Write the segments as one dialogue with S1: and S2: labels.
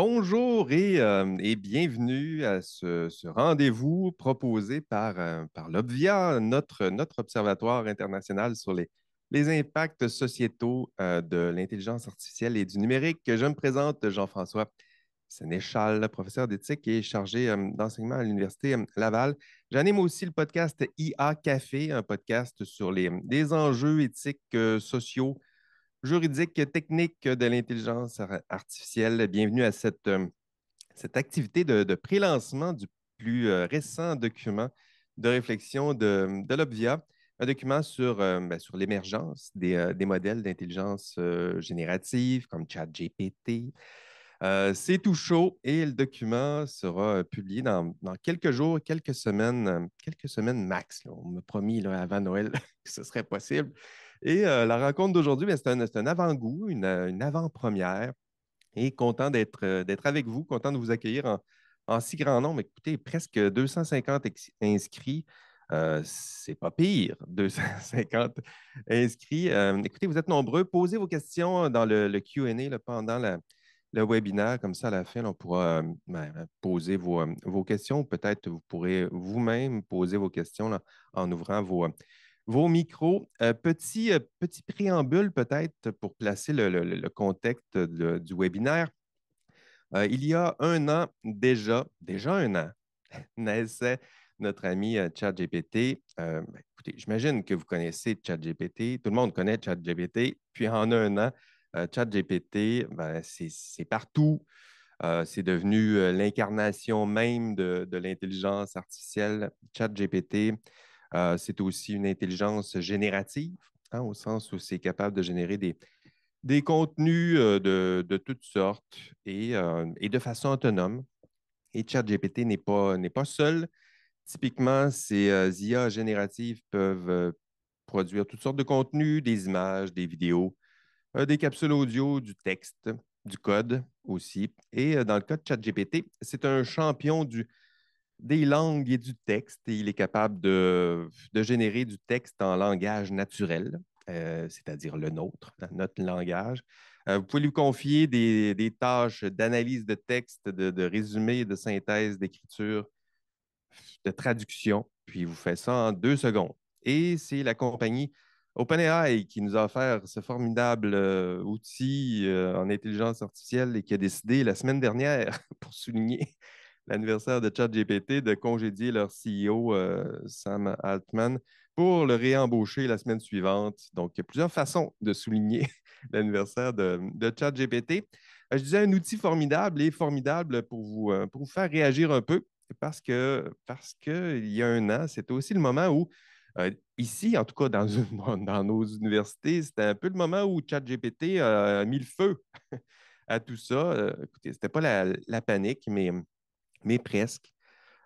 S1: Bonjour et bienvenue à ce rendez-vous proposé par l'Obvia, notre observatoire international sur les impacts sociétaux de l'intelligence artificielle et du numérique. Je me présente Jean-François Sénéchal, professeur d'éthique et chargé d'enseignement à l'Université Laval. J'anime aussi le podcast IA Café, un podcast sur les enjeux éthiques, sociaux, juridique technique de l'intelligence artificielle. Bienvenue à cette activité de pré-lancement du plus récent document de réflexion de l'Obvia, un document sur l'émergence des modèles d'intelligence générative comme ChatGPT. C'est tout chaud et le document sera publié dans quelques jours, quelques semaines max, là. On m'a promis là, avant Noël que ce serait possible. Et la rencontre d'aujourd'hui, ben, c'est un avant-goût, une avant-première. Et content d'être avec vous, content de vous accueillir en si grand nombre. Écoutez, presque 250 inscrits. C'est pas pire, 250 inscrits. Écoutez, vous êtes nombreux. Posez vos questions dans le Q&A là, pendant le webinaire. Comme ça, à la fin, on pourra poser vos questions. Peut-être vous pourrez vous-même poser vos questions là, en ouvrant vos micros. Petit préambule peut-être pour placer le contexte du webinaire. Il y a un an déjà un an, naissait notre ami ChatGPT. Écoutez, j'imagine que vous connaissez ChatGPT. Tout le monde connaît ChatGPT. Puis en un an, ChatGPT, ben, c'est partout. C'est devenu l'incarnation même de l'intelligence artificielle. ChatGPT, c'est aussi une intelligence générative, hein, au sens où c'est capable de générer des contenus de toutes sortes et de façon autonome. Et ChatGPT n'est pas seul. Typiquement, ces IA génératives peuvent produire toutes sortes de contenus, des images, des vidéos, des capsules audio, du texte, du code aussi. Et dans le cas de ChatGPT, c'est un champion des langues et du texte. Et il est capable de générer du texte en langage naturel, c'est-à-dire le nôtre, notre langage. Vous pouvez lui confier des tâches d'analyse de texte, de résumé, de synthèse, d'écriture, de traduction, puis il vous fait ça en 2 secondes. Et c'est la compagnie OpenAI qui nous a offert ce formidable outil en intelligence artificielle et qui a décidé la semaine dernière, pour souligner l'anniversaire de ChatGPT, de congédier leur CEO, Sam Altman, pour le réembaucher la semaine suivante. Donc, il y a plusieurs façons de souligner l'anniversaire de ChatGPT. Je disais un outil formidable et formidable pour vous faire réagir un peu parce que il y a un an, c'était aussi le moment où, ici, en tout cas dans nos universités, c'était un peu le moment où ChatGPT a mis le feu à tout ça. Écoutez, c'était pas la panique, mais presque.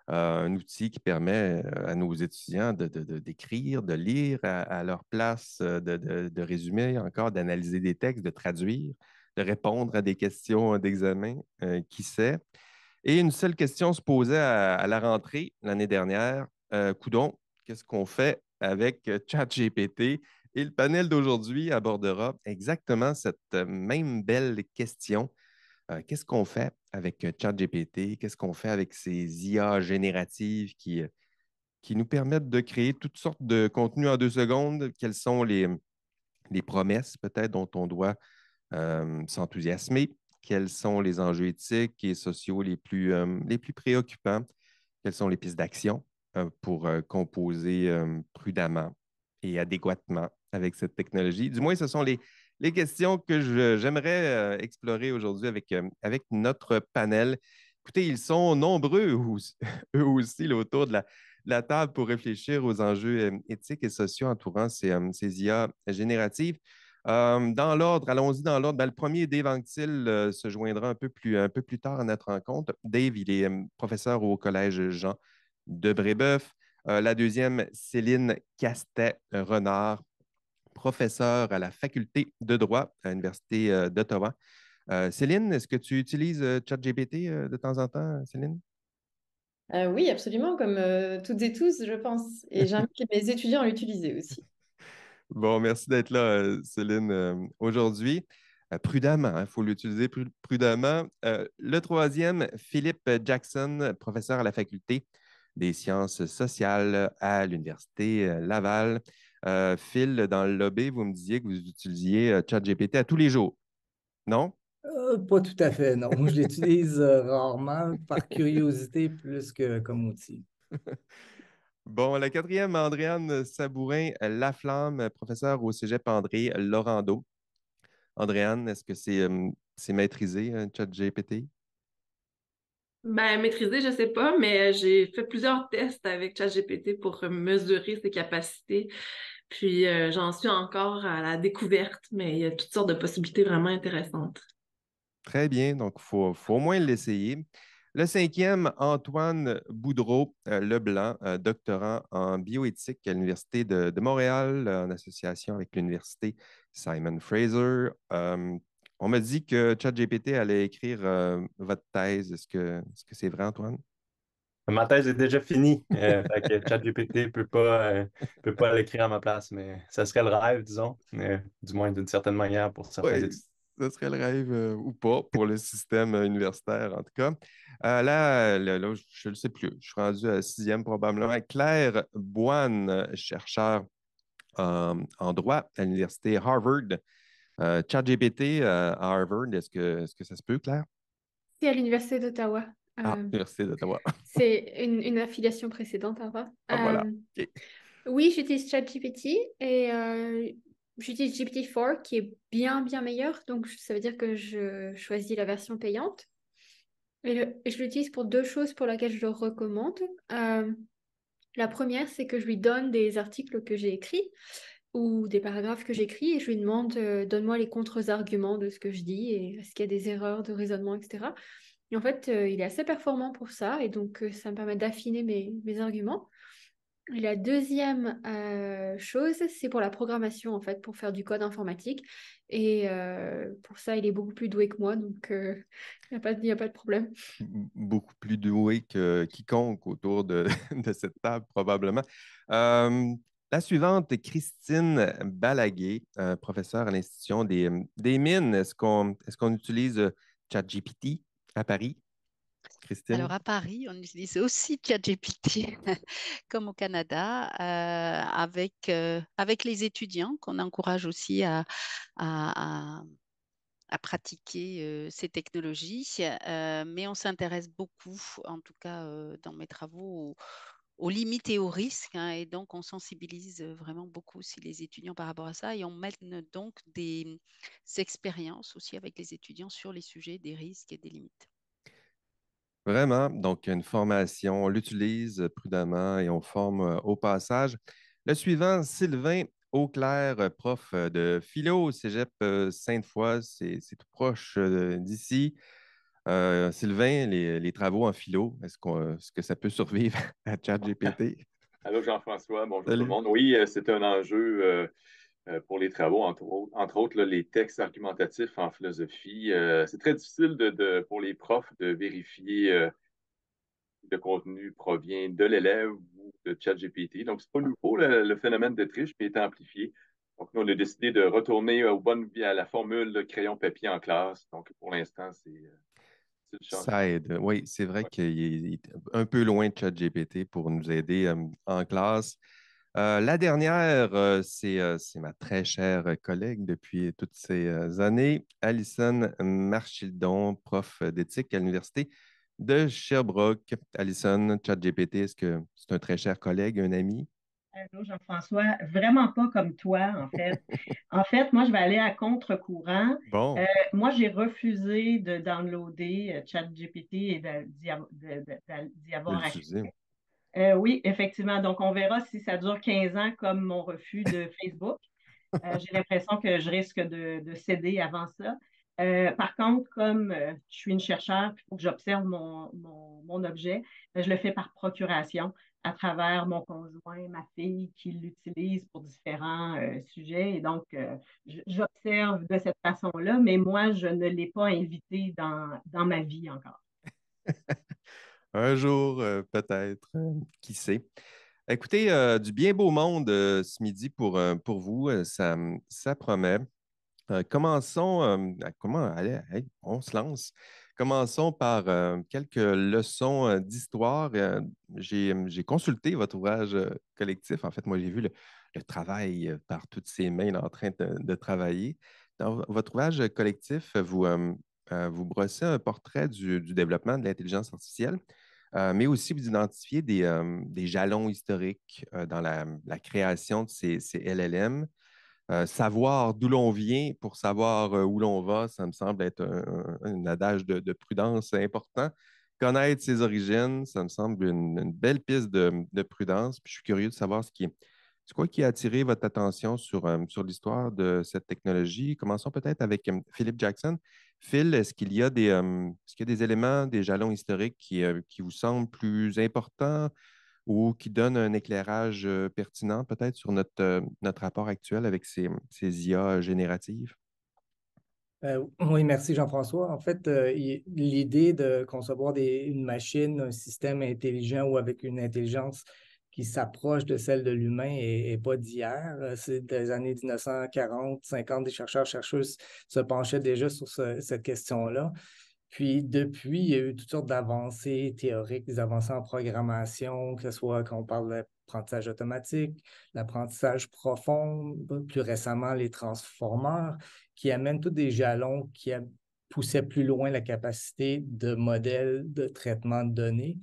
S1: Un outil qui permet à nos étudiants d'écrire, de lire à leur place, de résumer encore, d'analyser des textes, de traduire, de répondre à des questions d'examen, qui sait. Et une seule question se posait à la rentrée l'année dernière. Coudon, qu'est-ce qu'on fait avec ChatGPT? Et le panel d'aujourd'hui abordera exactement cette même belle question. Qu'est-ce qu'on fait avec ChatGPT? Qu'est-ce qu'on fait avec ces IA génératives qui nous permettent de créer toutes sortes de contenus en 2 secondes? Quelles sont les promesses peut-être dont on doit s'enthousiasmer? Quels sont les enjeux éthiques et sociaux les plus préoccupants? Quelles sont les pistes d'action pour composer prudemment et adéquatement avec cette technologie? Du moins, ce sont les questions que j'aimerais explorer aujourd'hui avec notre panel. Écoutez, ils sont nombreux, eux aussi, là, autour de la table pour réfléchir aux enjeux éthiques et sociaux entourant ces IA génératives. Dans l'ordre, allons-y dans l'ordre. Ben, le premier, Dave Anctil, se joindra un peu plus tard à notre rencontre. Dave, il est professeur au Collège Jean de Brébeuf. La deuxième, Céline Castet-Renard, professeure à la faculté de droit à l'Université d'Ottawa. Céline, est-ce que tu utilises ChatGPT de temps en temps, Céline?
S2: Oui, absolument, comme toutes et tous, je pense. Et j'invite mes étudiants à l'utiliser aussi.
S1: Bon, merci d'être là, Céline, aujourd'hui. Prudemment, il faut l'utiliser prudemment. Le troisième, Philippe Jackson, professeur à la faculté des sciences sociales à l'Université Laval. Phil, dans le lobby, vous me disiez que vous utilisiez ChatGPT à tous les jours, non?
S3: Pas tout à fait, non. Je l'utilise rarement par curiosité plus que comme outil.
S1: Bon, la quatrième, Andréane Sabourin Laflamme, professeur au Cégep André Laurando. Andréane, est-ce que c'est maîtrisé, ChatGPT?
S4: Ben, maîtriser, je sais pas, mais j'ai fait plusieurs tests avec ChatGPT pour mesurer ses capacités. Puis j'en suis encore à la découverte, mais il y a toutes sortes de possibilités vraiment intéressantes.
S1: Très bien, donc faut au moins l'essayer. Le cinquième, Antoine Boudreau Leblanc, doctorant en bioéthique à l'Université de Montréal, en association avec l'Université Simon Fraser. On m'a dit que ChatGPT allait écrire votre thèse. Est-ce que c'est vrai, Antoine?
S5: Ma thèse est déjà finie. Fait que ChatGPT peut pas l'écrire à ma place, mais ça serait le rêve, disons. Du moins d'une certaine manière pour certains
S1: Oui,
S5: étudiants.
S1: ce serait le rêve ou pas pour le système universitaire, en tout cas. Là, je ne le sais plus. Je suis rendu à sixième probablement. Claire Boine, chercheur en droit à l'université Harvard. ChatGPT à Harvard, est-ce que ça se peut, Claire?
S6: C'est à l'Université d'Ottawa.
S1: Ah,
S6: Euh,
S1: Université d'Ottawa.
S6: c'est une affiliation précédente à moi.
S1: Ah, voilà. OK.
S6: Oui, j'utilise ChatGPT et j'utilise GPT-4 qui est bien meilleur. Donc, ça veut dire que je choisis la version payante. Et je l'utilise pour deux choses pour lesquelles je le recommande. Euh, la première, c'est que je lui donne des articles que j'ai écrits ou des paragraphes que j'écris et je lui demande donne-moi les contre-arguments de ce que je dis et est-ce qu'il y a des erreurs de raisonnement, etc. Et en fait, il est assez performant pour ça et donc ça me permet d'affiner mes arguments. Et la deuxième chose, c'est pour la programmation, en fait, pour faire du code informatique. Et pour ça, il est beaucoup plus doué que moi, donc il y a pas de problème.
S1: Beaucoup plus doué que quiconque autour de, de cette table, probablement. Euh, la suivante, Christine Balaguer, professeure à l'Institution des Mines. Est-ce qu'on utilise ChatGPT à Paris,
S7: Alors
S1: Christine?
S7: à Paris, on utilise aussi ChatGPT comme au Canada avec les étudiants qu'on encourage aussi à, à- à pratiquer ces technologies. Mais on s'intéresse beaucoup, en tout cas dans mes travaux, aux limites et aux risques, hein, et donc on sensibilise vraiment beaucoup aussi les étudiants par rapport à ça et on mène donc des expériences aussi avec les étudiants sur les sujets des risques et des limites.
S1: Vraiment. Donc, une formation, on l'utilise prudemment et on forme au passage. Le suivant, Sylvain Auclair, prof de philo au Cégep Sainte-Foy. C'est tout proche d'ici. Sylvain, les travaux en philo, est-ce que ça peut survivre à ChatGPT?
S8: Allô Jean-François, bonjour tout le
S1: Salut.
S8: monde. Oui, c'est un enjeu pour les travaux, entre autres là, les textes argumentatifs en philosophie. C'est très difficile pour les profs de vérifier si le contenu provient de l'élève ou de ChatGPT. Donc, c'est pas nouveau, le phénomène de triche, mais est amplifié. Donc, nous, on a décidé de retourner à la formule de crayon-papier en classe. Donc, pour l'instant, c'est le changement.
S1: Ça aide. Oui, c'est vrai
S8: Ouais.
S1: qu'il est un peu loin de ChatGPT pour nous aider en classe. La dernière, c'est ma très chère collègue depuis toutes ces années, Alison Marchildon, prof d'éthique à l'Université de Sherbrooke. Alison, ChatGPT, est-ce que c'est un très cher collègue, un ami?
S9: Allô, Jean-François, vraiment pas comme toi, en fait. En fait, moi, je vais aller à contre-courant.
S1: Bon,
S9: Moi, j'ai refusé de downloader ChatGPT et d'y
S1: de
S9: avoir accès.
S1: l'utiliser.
S9: Oui, effectivement. Donc, on verra si ça dure 15 ans comme mon refus de Facebook. J'ai l'impression que je risque de céder avant ça. Par contre, comme je suis une chercheure, il faut que j'observe mon objet, je le fais par procuration à travers mon conjoint, ma fille qui l'utilise pour différents sujets. Et donc, j'observe de cette façon-là, mais moi, je ne l'ai pas invité dans ma vie encore.
S1: Un jour, peut-être, qui sait. Écoutez, du bien beau monde ce midi pour vous, ça promet. Commençons, allez, on se lance. Commençons par quelques leçons d'histoire. J'ai consulté votre ouvrage collectif. En fait, moi, j'ai vu le travail par toutes ces mains là, en train de travailler. Dans votre ouvrage collectif, vous brossez un portrait du développement de l'intelligence artificielle, mais aussi vous identifiez des jalons historiques dans la création de ces LLM. Savoir d'où l'on vient pour savoir où l'on va, ça me semble être un adage de prudence important. Connaître ses origines, ça me semble une belle piste de prudence. Puis je suis curieux de savoir c'est quoi qui a attiré votre attention sur l'histoire de cette technologie. Commençons peut-être avec Philip Jackson. Phil, est-ce qu'il y a des éléments, des jalons historiques qui vous semblent plus importants ou qui donne un éclairage pertinent peut-être sur notre rapport actuel avec ces IA génératives?
S3: Oui, merci Jean-François. En fait, l'idée de concevoir une machine, un système intelligent ou avec une intelligence qui s'approche de celle de l'humain est pas d'hier. C'est des années 1940, 50, des chercheurs-chercheuses se penchaient déjà sur cette question-là. Puis depuis, il y a eu toutes sortes d'avancées théoriques, des avancées en programmation, que ce soit quand on parle d'apprentissage automatique, l'apprentissage profond, plus récemment les transformeurs, qui amènent tous des jalons poussaient plus loin la capacité de modèles de traitement de données.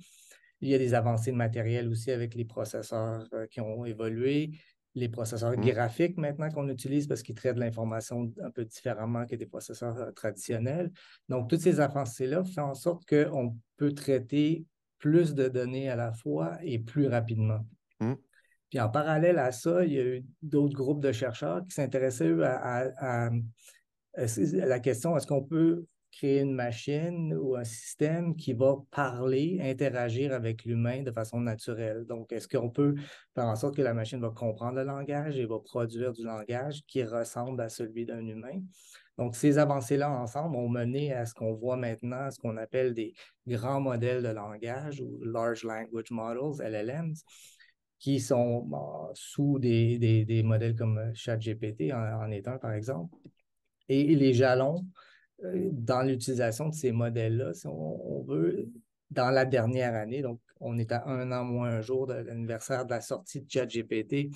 S3: Il y a des avancées de matériel aussi avec les processeurs qui ont évolué, les processeurs graphiques maintenant qu'on utilise parce qu'ils traitent l'information un peu différemment que des processeurs traditionnels. Donc, toutes ces avancées-là font en sorte qu'on peut traiter plus de données à la fois et plus rapidement. Puis en parallèle à ça, il y a eu d'autres groupes de chercheurs qui s'intéressaient eux, à la question, est-ce qu'on peut créer une machine ou un système qui va parler, interagir avec l'humain de façon naturelle? Donc, est-ce qu'on peut faire en sorte que la machine va comprendre le langage et va produire du langage qui ressemble à celui d'un humain? Donc, ces avancées-là ensemble ont mené à ce qu'on voit maintenant, ce qu'on appelle des grands modèles de langage ou Large Language Models, LLMs, qui sont sous des modèles comme ChatGPT en est un, par exemple. Et les jalons dans l'utilisation de ces modèles-là, si on veut, dans la dernière année, donc on est à 1 an moins un jour de l'anniversaire de la sortie de ChatGPT,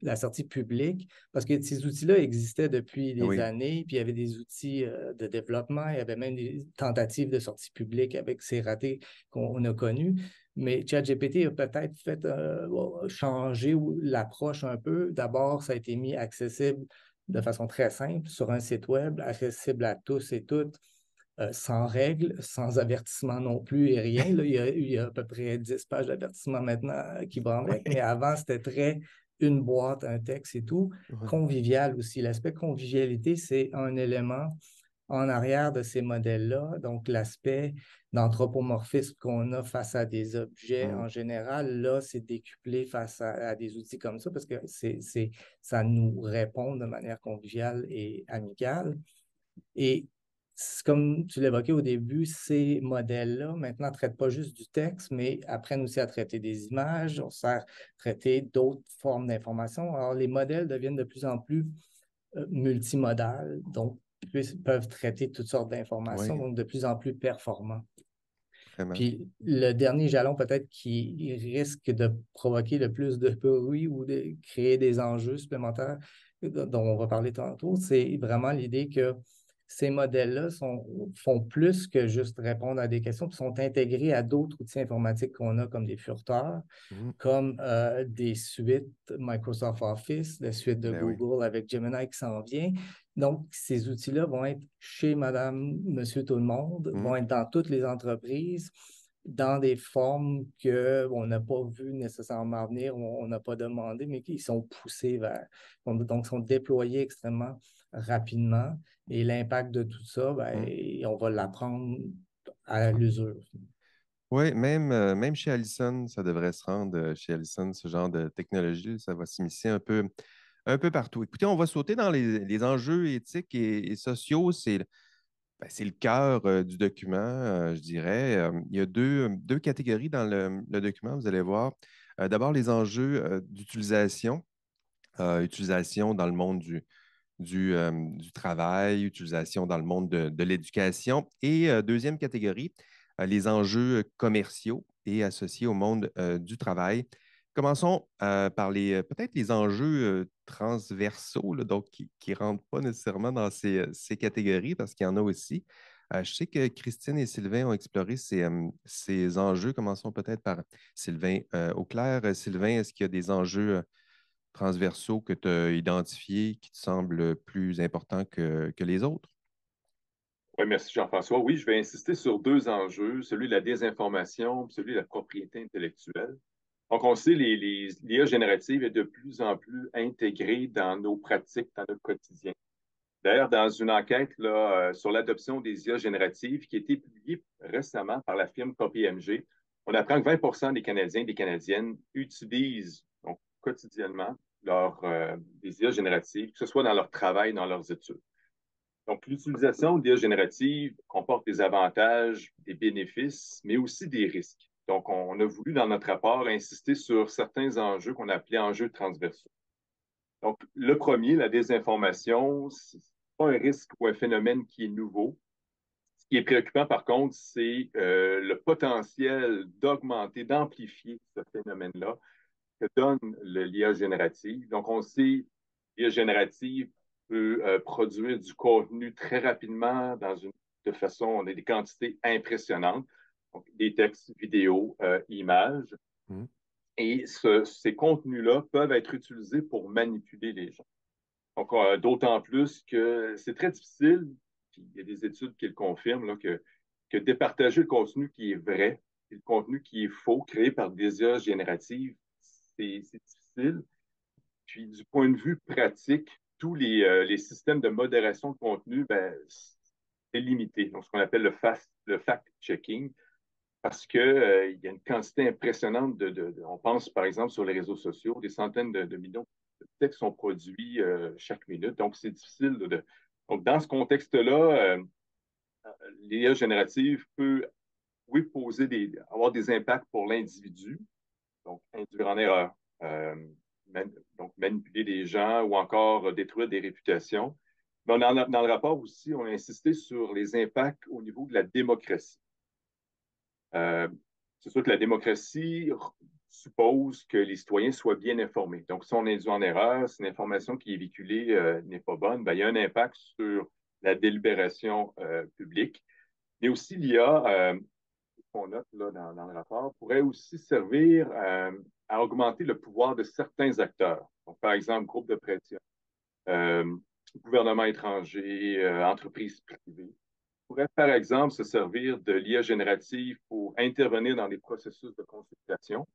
S3: la sortie publique, parce que ces outils-là existaient depuis des années, puis il y avait des outils de développement, il y avait même des tentatives de sortie publique avec ces ratés qu'on a connus. Mais ChatGPT a peut-être fait changer l'approche un peu. D'abord, ça a été mis accessible de façon très simple sur un site web, accessible à tous et toutes, sans règles, sans avertissement non plus et rien. Là, il y a à peu près 10 pages d'avertissement maintenant qui vont avec, mais avant, c'était très une boîte, un texte et tout. Convivial aussi. L'aspect convivialité, c'est un élément en arrière de ces modèles-là. Donc, l'aspect d'anthropomorphisme qu'on a face à des objets en général, là, c'est décuplé face à des outils comme ça parce que ça nous répond de manière conviviale et amicale. Et comme tu l'évoquais au début, ces modèles-là, maintenant, ne traitent pas juste du texte, mais apprennent aussi à traiter des images, on sert à traiter d'autres formes d'informations. Alors, les modèles deviennent de plus en plus multimodales, donc peuvent traiter toutes sortes d'informations, donc de plus en plus performants.
S1: Vraiment.
S3: Puis le dernier jalon peut-être qui risque de provoquer le plus de bruit ou de créer des enjeux supplémentaires dont on va parler tantôt, c'est vraiment l'idée que ces modèles-là font plus que juste répondre à des questions, puis sont intégrés à d'autres outils informatiques qu'on a comme des furteurs, comme des suites Microsoft Office, la suite de Google avec Gemini qui s'en vient. Donc, ces outils-là vont être chez madame, monsieur, tout le monde, vont être dans toutes les entreprises, dans des formes qu'on n'a pas vu nécessairement venir, on n'a pas demandé, mais qui sont poussés vers, donc sont déployés extrêmement rapidement. Et l'impact de tout ça, on va l'apprendre à l'usure.
S1: Oui, même chez Allison, ça devrait se rendre chez Allison, ce genre de technologie, ça va s'immiscer un peu partout. Écoutez, on va sauter dans les enjeux éthiques et sociaux. C'est le cœur du document, je dirais. Il y a deux catégories dans le document, vous allez voir. D'abord, les enjeux d'utilisation. Utilisation dans le monde du travail, utilisation dans le monde de l'éducation. Et deuxième catégorie, les enjeux commerciaux et associés au monde du travail. Commençons par peut-être les enjeux transversaux, là, donc qui ne rentrent pas nécessairement dans ces catégories parce qu'il y en a aussi. Je sais que Christine et Sylvain ont exploré ces enjeux. Commençons peut-être par Sylvain Auclair. Sylvain, est-ce qu'il y a des enjeux transversaux que tu as identifiés qui te semblent plus importants que les autres?
S8: Oui, merci Jean-François. Oui, je vais insister sur deux enjeux, celui de la désinformation et celui de la propriété intellectuelle. Donc, on sait, l'IA générative est de plus en plus intégrée dans nos pratiques, dans notre quotidien. D'ailleurs, dans une enquête là, sur l'adoption des IA génératives qui a été publiée récemment par la firme KPMG, on apprend que 20 des Canadiens et des Canadiennes utilisent donc, quotidiennement des IA génératives, que ce soit dans leur travail, dans leurs études. Donc, l'utilisation d'IA générative comporte des avantages, des bénéfices, mais aussi des risques. Donc, on a voulu, dans notre rapport, insister sur certains enjeux qu'on appelait enjeux transversaux. Donc, le premier, la désinformation, ce n'est pas un risque ou un phénomène qui est nouveau. Ce qui est préoccupant, par contre, c'est le potentiel d'augmenter, d'amplifier ce phénomène-là que donne l'IA générative. Donc, on sait l'IA générative peut produire du contenu très rapidement de façon, on a des quantités impressionnantes, donc des textes, vidéos, images.
S1: Mmh.
S8: Et ces contenus-là peuvent être utilisés pour manipuler les gens. Donc, d'autant plus que c'est très difficile, puis il y a des études qui le confirment, là, que départager le contenu qui est vrai et le contenu qui est faux, créé par des IA génératives, c'est difficile. Puis, du point de vue pratique, tous les systèmes de modération de contenu, ben, c'est limité. Donc, ce qu'on appelle le fact-checking, parce qu'il y a une quantité impressionnante on pense par exemple sur les réseaux sociaux, des centaines de millions de textes sont produits chaque minute. Donc, c'est difficile Donc, dans ce contexte-là, l'IA générative peut, oui, avoir des impacts pour l'individu, donc induire en erreur, donc manipuler des gens ou encore détruire des réputations. Mais dans le rapport aussi, on a insisté sur les impacts au niveau de la démocratie. C'est sûr que la démocratie suppose que les citoyens soient bien informés. Donc, si on induit en erreur, si l'information qui est véhiculée n'est pas bonne, ben, il y a un impact sur la délibération publique. Mais aussi, l'IA, qu'on note là, dans le rapport, pourrait aussi servir à augmenter le pouvoir de certains acteurs. Donc, par exemple, groupes de pression, gouvernements étrangers, entreprises privées pourrait, par exemple, se servir de l'IA générative pour intervenir dans les processus de consultation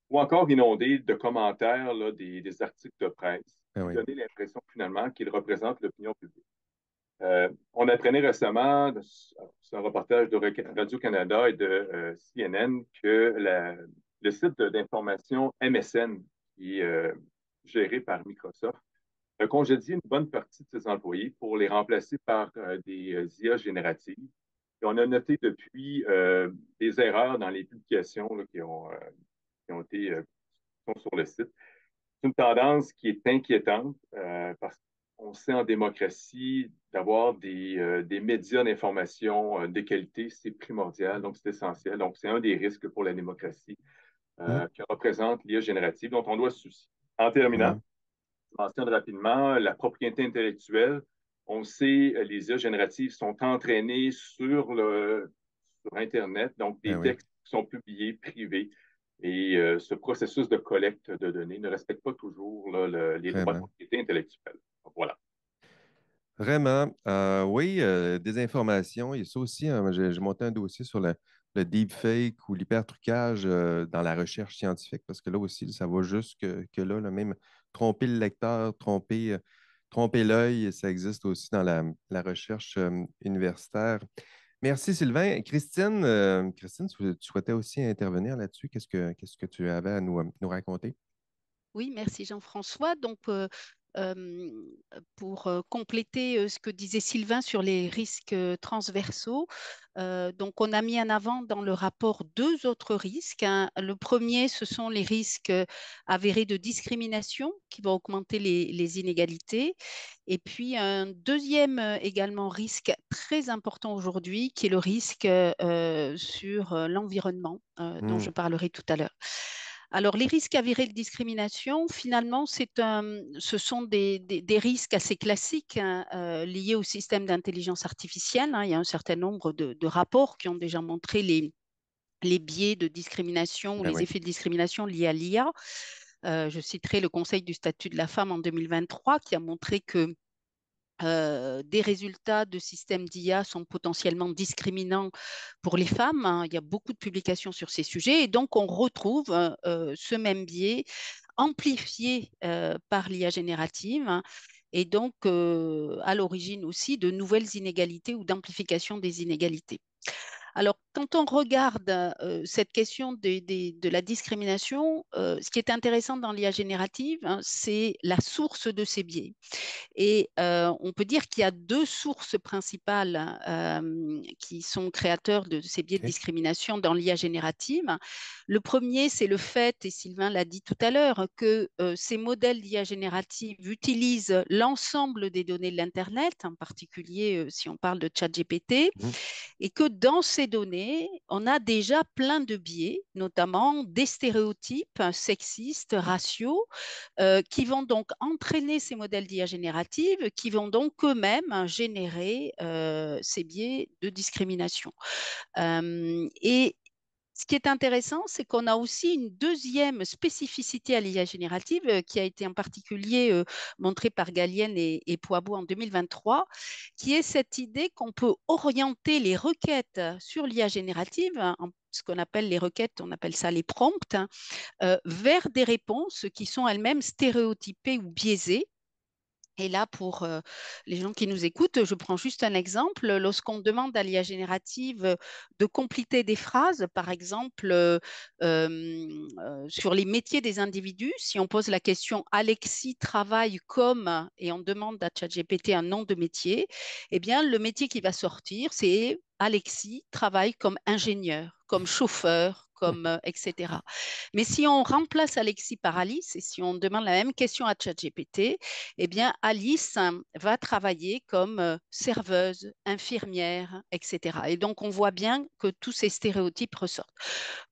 S8: ou encore inonder de commentaires là, des articles de presse et
S1: oui.
S8: donner l'impression finalement qu'ils représentent l'opinion publique. On apprenait récemment, sur un reportage de Radio-Canada et de CNN, que le site d'information MSN, qui est géré par Microsoft, a congédié une bonne partie de ses employés pour les remplacer par des IA génératives. Et on a noté depuis des erreurs dans les publications là, qui ont été sont sur le site. C'est une tendance qui est inquiétante parce qu'on sait en démocratie d'avoir des médias d'information de qualité, c'est primordial, donc c'est essentiel. Donc, c'est un des risques pour la démocratie que représente l'IA générative dont on doit se soucier. En terminant, je mentionne rapidement la propriété intellectuelle. On sait, les IA génératives sont entraînées sur Internet, donc des textes qui sont publiés privés. Et ce processus de collecte de données ne respecte pas toujours là, les droits de propriété intellectuelle. Donc, voilà.
S1: Vraiment. Oui, des informations. Il y a ça aussi. Hein, j'ai monté un dossier sur le deepfake ou l'hypertrucage dans la recherche scientifique, parce que là aussi, ça va juste que là, même tromper le lecteur, tromper l'œil, ça existe aussi dans la recherche universitaire. Merci Sylvain. Christine, tu souhaitais aussi intervenir là-dessus. Qu'est-ce que tu avais à nous raconter?
S7: Oui, merci Jean-François. Donc, compléter ce que disait Sylvain sur les risques transversaux, donc on a mis en avant dans le rapport deux autres risques, hein. Le premier, ce sont les risques avérés de discrimination qui vont augmenter les inégalités. Et puis un deuxième également risque très important aujourd'hui, qui est le risque sur l'environnement, dont je parlerai tout à l'heure. Alors, les risques avérés de discrimination, finalement, ce sont des risques assez classiques, hein, liés au système d'intelligence artificielle, hein. Il y a un certain nombre de rapports qui ont déjà montré les biais de discrimination ou les
S1: oui.
S7: effets de discrimination liés à l'IA. Je citerai le Conseil du statut de la femme en 2023 qui a montré que des résultats de systèmes d'IA sont potentiellement discriminants pour les femmes, hein. Il y a beaucoup de publications sur ces sujets et donc on retrouve ce même biais amplifié par l'IA générative, hein, et donc à l'origine aussi de nouvelles inégalités ou d'amplification des inégalités. Alors, quand on regarde cette question de la discrimination, ce qui est intéressant dans l'IA générative, hein, c'est la source de ces biais. Et on peut dire qu'il y a deux sources principales qui sont créateurs de ces biais de discrimination dans l'IA générative. Le premier, c'est le fait, et Sylvain l'a dit tout à l'heure, que ces modèles d'IA générative utilisent l'ensemble des données de l'Internet, en particulier si on parle de ChatGPT, et que dans ces données, on a déjà plein de biais, notamment des stéréotypes sexistes, raciaux, qui vont donc entraîner ces modèles d'IA générative, qui vont donc eux-mêmes générer ces biais de discrimination. Et ce qui est intéressant, c'est qu'on a aussi une deuxième spécificité à l'IA générative qui a été en particulier montrée par Gallienne et Poibout en 2023, qui est cette idée qu'on peut orienter les requêtes sur l'IA générative, hein, ce qu'on appelle les requêtes, on appelle ça les prompts, hein, vers des réponses qui sont elles-mêmes stéréotypées ou biaisées. Et là, pour les gens qui nous écoutent, je prends juste un exemple. Lorsqu'on demande à l'IA générative de compléter des phrases, par exemple, sur les métiers des individus, si on pose la question Alexis travaille comme, et on demande à ChatGPT un nom de métier, eh bien, le métier qui va sortir, c'est Alexis travaille comme ingénieur, comme chauffeur, comme etc. Mais si on remplace Alexis par Alice et si on demande la même question à ChatGPT, eh bien, Alice va travailler comme serveuse, infirmière, etc. Et donc, on voit bien que tous ces stéréotypes ressortent.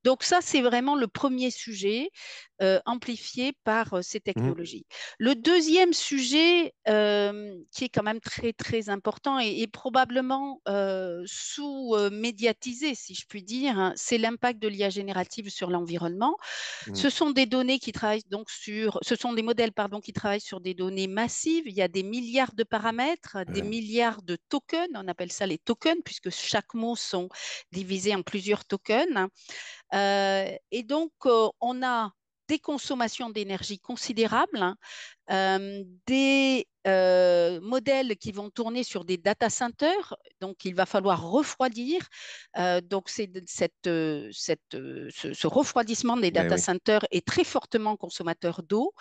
S7: Donc, ça, c'est vraiment le premier sujet amplifié par ces technologies. Le deuxième sujet qui est quand même très, très important et probablement sous-médiatisé, si je puis dire, hein, c'est l'impact de l'IA générative sur l'environnement. Ce sont des données qui travaillent donc ce sont des modèles, pardon, qui travaillent sur des données massives. Il y a des milliards de paramètres, des milliards de tokens. On appelle ça les tokens puisque chaque mot sont divisés en plusieurs tokens. Et donc, on a des consommations d'énergie considérables, hein, des modèles qui vont tourner sur des data centers, donc il va falloir refroidir. Donc, ce refroidissement des data centers est très fortement consommateur d'eau.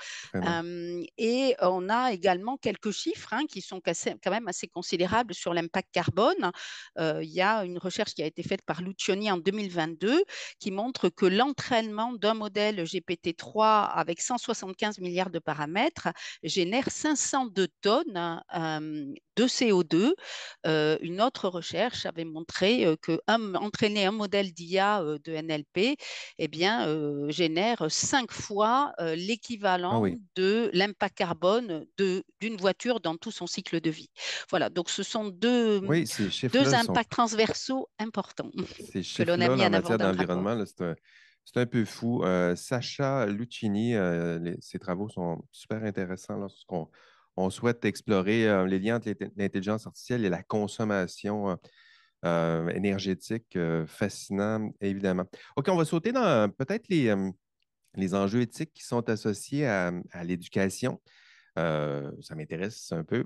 S7: Et on a également quelques chiffres hein, qui sont quand même assez considérables sur l'impact carbone. Il y a une recherche qui a été faite par Lucioni en 2022 qui montre que l'entraînement d'un modèle GPT-3 avec 175 milliards de paramètres génère 502 tonnes de CO2. Une autre recherche avait montré que entraîner un modèle d'IA de NLP eh bien, génère 5 fois l'équivalent de l'impact carbone d'une voiture dans tout son cycle de vie. Voilà, donc ce sont deux impacts transversaux importants
S1: ces
S7: que l'on a mis
S1: en
S7: en avant
S1: matière
S7: dans le rapport.
S1: d'environnement, c'est un peu fou. Sacha Lucchini, ses travaux sont super intéressants lorsqu'on souhaite explorer les liens entre l'intelligence artificielle et la consommation énergétique. Fascinant, évidemment. OK, on va sauter dans peut-être les enjeux éthiques qui sont associés à l'éducation. Ça m'intéresse un peu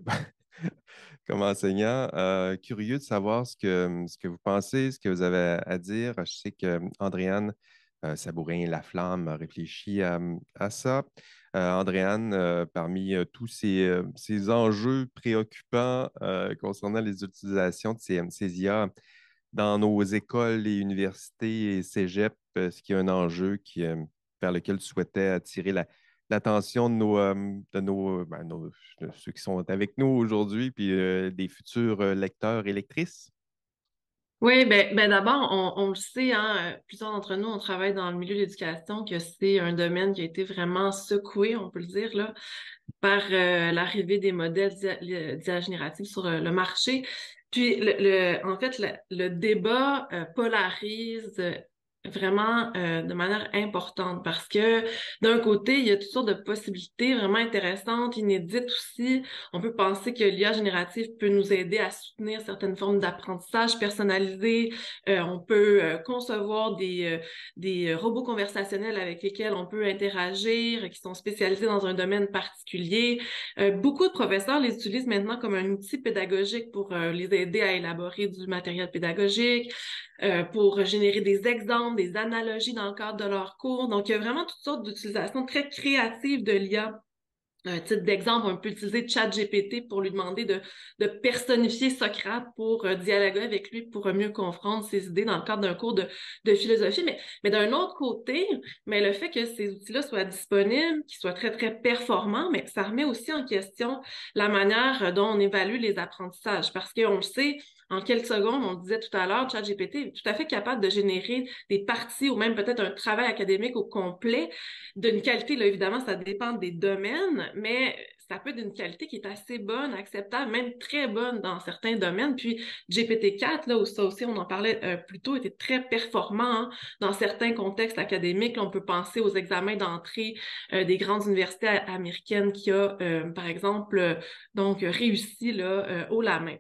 S1: comme enseignant. Curieux de savoir ce que vous pensez, ce que vous avez à dire. Je sais qu'Andréane Sabourin-Laflamme a réfléchi à ça. Andréane, parmi tous ces enjeux préoccupants concernant les utilisations de ces IA dans nos écoles et universités et cégeps, est-ce qu'il y a un enjeu vers lequel tu souhaitais attirer l'attention de ceux qui sont avec nous aujourd'hui, puis des futurs lecteurs et lectrices?
S4: Oui, ben d'abord, on le sait, hein, plusieurs d'entre nous, on travaille dans le milieu de l'éducation, que c'est un domaine qui a été vraiment secoué, on peut le dire, là, par l'arrivée des modèles d'IA générative sur le marché. Puis, en fait, le débat polarise vraiment de manière importante parce que d'un côté, il y a toutes sortes de possibilités vraiment intéressantes, inédites aussi. On peut penser que l'IA générative peut nous aider à soutenir certaines formes d'apprentissage personnalisé. On peut concevoir des robots conversationnels avec lesquels on peut interagir, qui sont spécialisés dans un domaine particulier. Beaucoup de professeurs les utilisent maintenant comme un outil pédagogique pour les aider à élaborer du matériel pédagogique, pour générer des exemples, des analogies dans le cadre de leurs cours. Donc, il y a vraiment toutes sortes d'utilisations très créatives de l'IA. Un titre d'exemple, on peut utiliser ChatGPT pour lui demander de personnifier Socrate pour dialoguer avec lui, pour mieux comprendre ses idées dans le cadre d'un cours de philosophie. Mais d'un autre côté, mais le fait que ces outils-là soient disponibles, qu'ils soient très, très performants, mais ça remet aussi en question la manière dont on évalue les apprentissages. Parce qu'on le sait, en quelques secondes, on le disait tout à l'heure, ChatGPT est tout à fait capable de générer des parties ou même peut-être un travail académique au complet d'une qualité, là, évidemment, ça dépend des domaines, mais ça peut être d'une qualité qui est assez bonne, acceptable, même très bonne dans certains domaines. Puis GPT-4, là, où ça aussi, on en parlait plus tôt, était très performant, hein, dans certains contextes académiques. Là, on peut penser aux examens d'entrée des grandes universités américaines qui a, par exemple, donc réussi là, haut la main.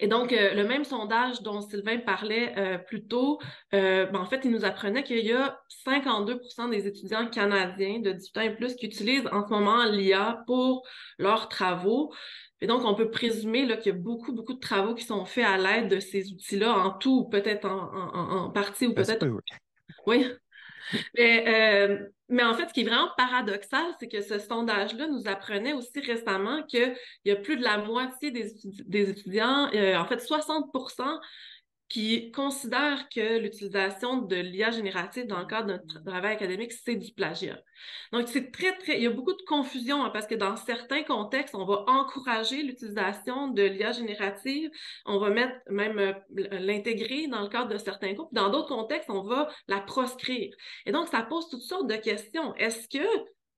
S4: Et donc, le même sondage dont Sylvain parlait plus tôt, en fait, il nous apprenait qu'il y a 52% des étudiants canadiens de 18 ans et plus qui utilisent en ce moment l'IA pour leurs travaux. Et donc, on peut présumer là, qu'il y a beaucoup, beaucoup de travaux qui sont faits à l'aide de ces outils-là, en tout, ou peut-être en partie, ou peut-être... Oui. Mais en fait, ce qui est vraiment paradoxal, c'est que ce sondage-là nous apprenait aussi récemment qu'il y a plus de la moitié des étudiants, en fait 60%, qui considèrent que l'utilisation de l'IA générative dans le cadre d'un travail académique, c'est du plagiat. Donc, c'est il y a beaucoup de confusion, hein, parce que dans certains contextes, on va encourager l'utilisation de l'IA générative, on va même l'intégrer dans le cadre de certains cours. Dans d'autres contextes, on va la proscrire. Et donc, ça pose toutes sortes de questions. Est-ce que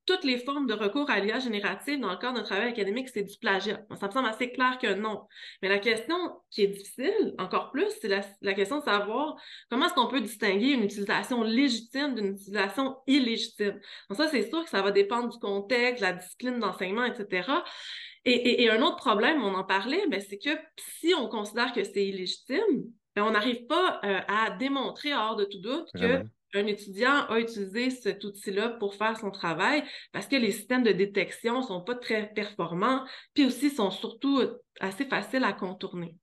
S4: toutes les formes de recours à l'IA générative dans le cadre d'un travail académique, c'est du plagiat? Ça me semble assez clair que non. Mais la question qui est difficile, encore plus, c'est la question de savoir comment est-ce qu'on peut distinguer une utilisation légitime d'une utilisation illégitime. Donc ça, c'est sûr que ça va dépendre du contexte, de la discipline d'enseignement, etc. Et un autre problème, on en parlait, c'est que si on considère que c'est illégitime, on n'arrive pas à démontrer hors de tout doute que un étudiant a utilisé cet outil-là pour faire son travail parce que les systèmes de détection sont pas très performants, puis aussi sont surtout assez faciles à contourner.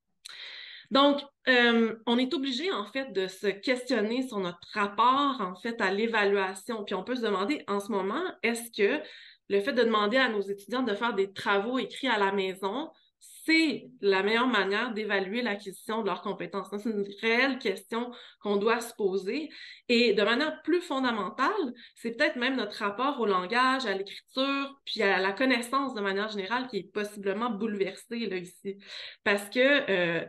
S4: Donc, on est obligé, en fait, de se questionner sur notre rapport, en fait, à l'évaluation. Puis on peut se demander, en ce moment, est-ce que le fait de demander à nos étudiants de faire des travaux écrits à la maison, c'est la meilleure manière d'évaluer l'acquisition de leurs compétences? C'est une réelle question qu'on doit se poser. Et de manière plus fondamentale, c'est peut-être même notre rapport au langage, à l'écriture, puis à la connaissance de manière générale qui est possiblement bouleversé là, ici. Parce que,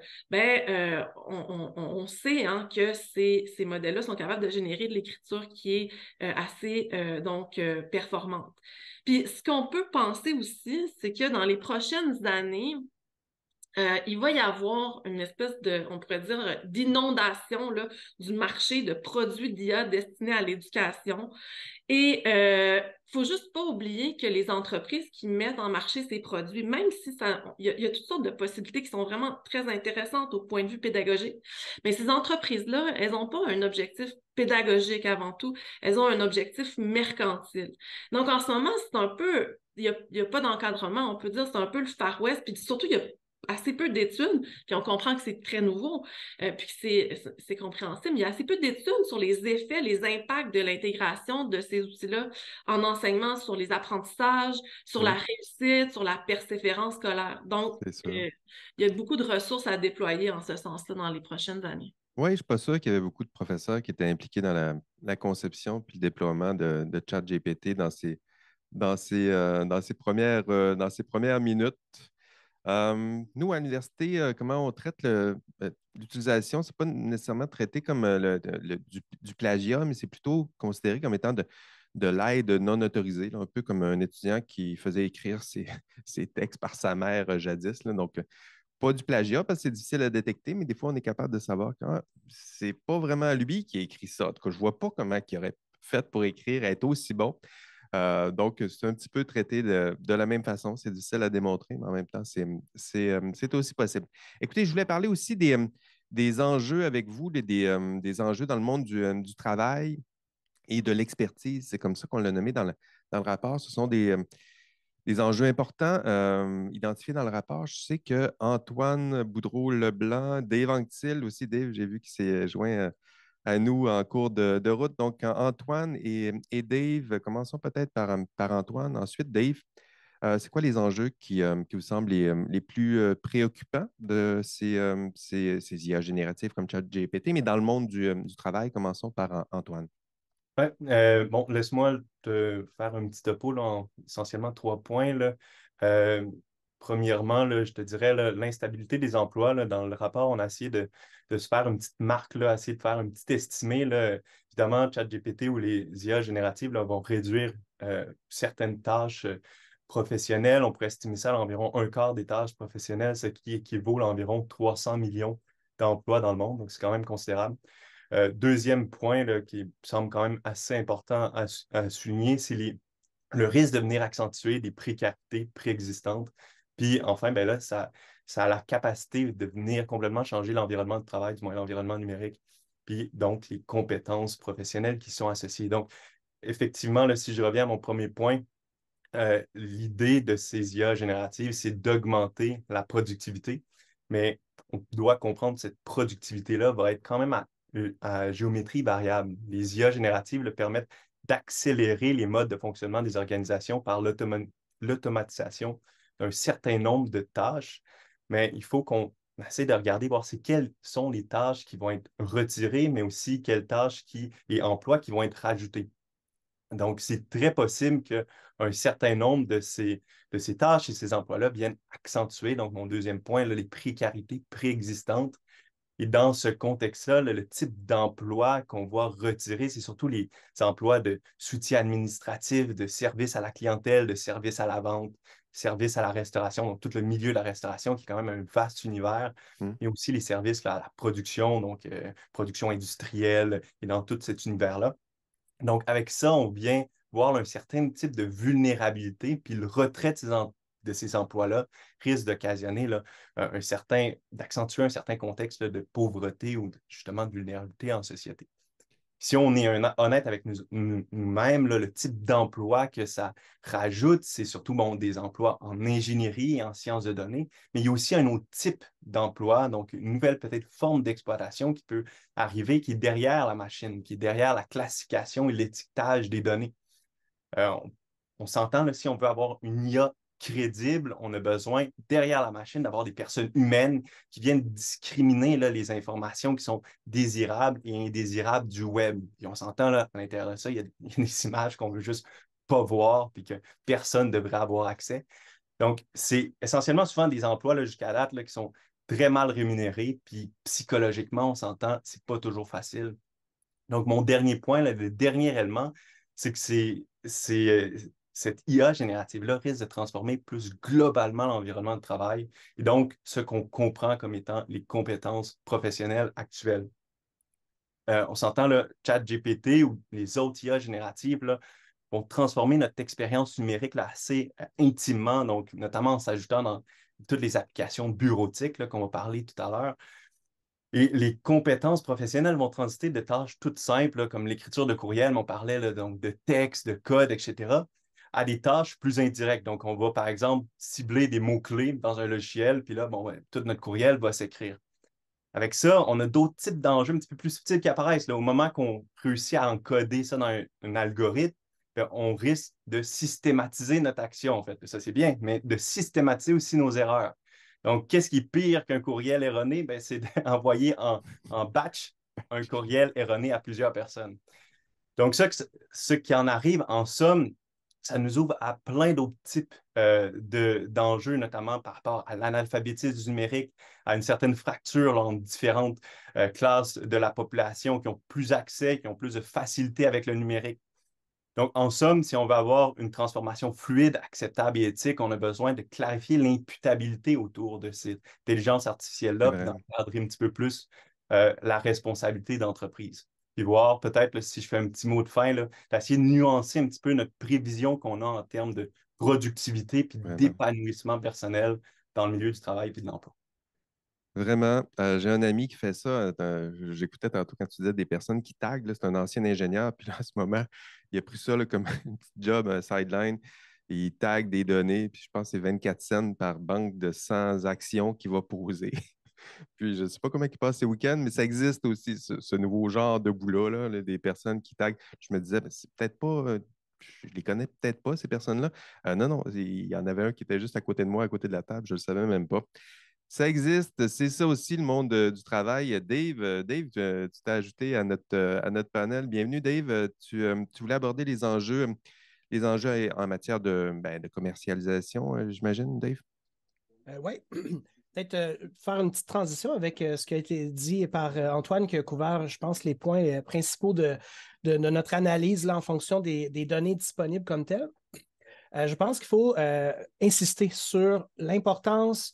S4: on sait hein, que ces modèles-là sont capables de générer de l'écriture qui est assez performante. Puis, ce qu'on peut penser aussi, c'est que dans les prochaines années, il va y avoir une espèce de, on pourrait dire, d'inondation là, du marché de produits d'IA destinés à l'éducation. Et faut juste pas oublier que les entreprises qui mettent en marché ces produits, même si il y a toutes sortes de possibilités qui sont vraiment très intéressantes au point de vue pédagogique, mais ces entreprises-là, elles n'ont pas un objectif pédagogique avant tout, elles ont un objectif mercantile. Donc en ce moment, c'est un peu, il y a pas d'encadrement, on peut dire, c'est un peu le Far West, puis surtout, il y a assez peu d'études, puis on comprend que c'est très nouveau, puis que c'est compréhensible, mais il y a assez peu d'études sur les effets, les impacts de l'intégration de ces outils-là en enseignement sur les apprentissages, sur la réussite, sur la persévérance scolaire. Donc, il y a beaucoup de ressources à déployer en ce sens-là dans les prochaines années.
S1: Oui, je ne suis pas sûr qu'il y avait beaucoup de professeurs qui étaient impliqués dans la conception puis le déploiement de ChatGPT dans ses premières minutes. Nous, à l'université, comment on traite l'utilisation? Ce n'est pas nécessairement traité comme du plagiat, mais c'est plutôt considéré comme étant de l'aide non autorisée, là, un peu comme un étudiant qui faisait écrire ses textes par sa mère jadis. Là. Donc, pas du plagiat parce que c'est difficile à détecter, mais des fois, on est capable de savoir que c'est pas vraiment lui qui a écrit ça. En tout cas, je ne vois pas comment il aurait fait pour écrire, être aussi bon. Donc, c'est un petit peu traité de la même façon. C'est difficile à démontrer, mais en même temps, c'est aussi possible. Écoutez, je voulais parler aussi des enjeux avec vous, des enjeux dans le monde du travail et de l'expertise. C'est comme ça qu'on l'a nommé dans le rapport. Ce sont des enjeux importants identifiés dans le rapport. Je sais que Antoine Boudreau-Leblanc, Dave Anctil aussi, Dave, j'ai vu qu'il s'est joint à nous en cours de route. Donc, Antoine et Dave, commençons peut-être par Antoine. Ensuite, Dave, c'est quoi les enjeux qui vous semblent les plus préoccupants de ces IA génératives comme ChatGPT, mais dans le monde du travail? Commençons par Antoine.
S5: Ouais, bon, laisse-moi te faire un petit topo là, en essentiellement 3 points. Là. Premièrement, là, je te dirais l'instabilité des emplois. Là, dans le rapport, on a essayé de se faire une petite marque, là, essayer de faire un petit estimé. Là. Évidemment, ChatGPT ou les IA génératives là, vont réduire certaines tâches professionnelles. On pourrait estimer ça à environ un quart des tâches professionnelles, ce qui équivaut à environ 300 millions d'emplois dans le monde. Donc, c'est quand même considérable. Deuxième point là, qui semble quand même assez important à souligner, c'est le risque de venir accentuer des précarités préexistantes. Puis enfin, ben là, ça a la capacité de venir complètement changer l'environnement de travail, du moins l'environnement numérique, puis donc les compétences professionnelles qui sont associées. Donc, effectivement, là, si je reviens à mon premier point, l'idée de ces IA génératives, c'est d'augmenter la productivité, mais on doit comprendre que cette productivité-là va être quand même à géométrie variable. Les IA génératives le permettent d'accélérer les modes de fonctionnement des organisations par l'automatisation d'un certain nombre de tâches, mais il faut qu'on essaie de regarder, voir quelles sont les tâches qui vont être retirées, mais aussi quelles tâches et emplois qui vont être rajoutés. Donc, c'est très possible qu'un certain nombre de ces tâches et ces emplois-là viennent accentuer, donc mon deuxième point, là, les précarités préexistantes. Et dans ce contexte-là, le type d'emploi qu'on va retirer, c'est surtout les emplois de soutien administratif, de service à la clientèle, de service à la vente, service à la restauration, donc tout le milieu de la restauration qui est quand même un vaste univers, et aussi les services là, à la production, donc production industrielle et dans tout cet univers-là. Donc, avec ça, on vient voir un certain type de vulnérabilité, puis le retrait de ces emplois-là risque d'occasionner d'accentuer un certain contexte là, de pauvreté ou justement de vulnérabilité en société. Si on est honnête avec nous-mêmes, le type d'emploi que ça rajoute, c'est surtout des emplois en ingénierie et en sciences de données, mais il y a aussi un autre type d'emploi, donc une nouvelle peut-être forme d'exploitation qui peut arriver, qui est derrière la machine, qui est derrière la classification et l'étiquetage des données. On s'entend, là, si on veut avoir une IA crédible, on a besoin, derrière la machine, d'avoir des personnes humaines qui viennent discriminer là, les informations qui sont désirables et indésirables du web. Et on s'entend, là, à l'intérieur de ça, il y a des images qu'on veut juste pas voir et que personne ne devrait avoir accès. Donc, c'est essentiellement souvent des emplois là, jusqu'à date là, qui sont très mal rémunérés, puis psychologiquement, on s'entend, c'est pas toujours facile. Donc, mon dernier point, là, le dernier élément, c'est que cette IA générative-là risque de transformer plus globalement l'environnement de travail et donc ce qu'on comprend comme étant les compétences professionnelles actuelles. On s'entend, le ChatGPT ou les autres IA génératives là, vont transformer notre expérience numérique là, assez intimement, donc notamment en s'ajoutant dans toutes les applications bureautiques qu'on va parler tout à l'heure. Et les compétences professionnelles vont transiter de tâches toutes simples, là, comme l'écriture de courriel, on parlait là, donc de texte, de code, etc., à des tâches plus indirectes. Donc, on va, par exemple, cibler des mots-clés dans un logiciel, puis là, bon, tout notre courriel va s'écrire. Avec ça, on a d'autres types d'enjeux un petit peu plus subtils qui apparaissent. Là. Au moment qu'on réussit à encoder ça dans un algorithme, on risque de systématiser notre action, en fait. Ça, c'est bien, mais de systématiser aussi nos erreurs. Donc, qu'est-ce qui est pire qu'un courriel erroné? C'est d'envoyer en batch un courriel erroné à plusieurs personnes. Donc, ce qui en arrive, en somme, ça nous ouvre à plein d'autres types d'enjeux, notamment par rapport à l'analphabétisme du numérique, à une certaine fracture là, entre différentes classes de la population qui ont plus accès, qui ont plus de facilité avec le numérique. Donc, en somme, si on veut avoir une transformation fluide, acceptable et éthique, on a besoin de clarifier l'imputabilité autour de cette intelligence artificielle-là, puis d'encadrer un petit peu plus la responsabilité d'entreprise. Puis voir peut-être, là, si je fais un petit mot de fin, d'essayer de nuancer un petit peu notre prévision qu'on a en termes de productivité puis d'épanouissement personnel dans le milieu du travail et de l'emploi.
S1: Vraiment, j'ai un ami qui fait ça. J'écoutais tantôt quand tu disais des personnes qui taguent. C'est un ancien ingénieur. Puis là, en ce moment, il a pris ça là, comme un petit job, un sideline. Et il tague des données. Puis je pense que c'est 24 cents par banque de 100 actions qu'il va poser. Puis je ne sais pas comment il passe ses week-ends, mais ça existe aussi, ce nouveau genre de boulot-là, là, des personnes qui taguent. Je me disais, c'est peut-être pas. Je les connais peut-être pas, ces personnes-là. Non, il y en avait un qui était juste à côté de moi, à côté de la table. Je ne le savais même pas. Ça existe, c'est ça aussi le monde du travail. Dave, tu t'es ajouté à notre panel. Bienvenue, Dave. Tu voulais aborder les enjeux en matière de commercialisation, j'imagine, Dave?
S10: Oui. Peut-être faire une petite transition avec ce qui a été dit par Antoine qui a couvert, je pense, les points principaux de notre analyse là, en fonction des données disponibles comme telles. Je pense qu'il faut insister sur l'importance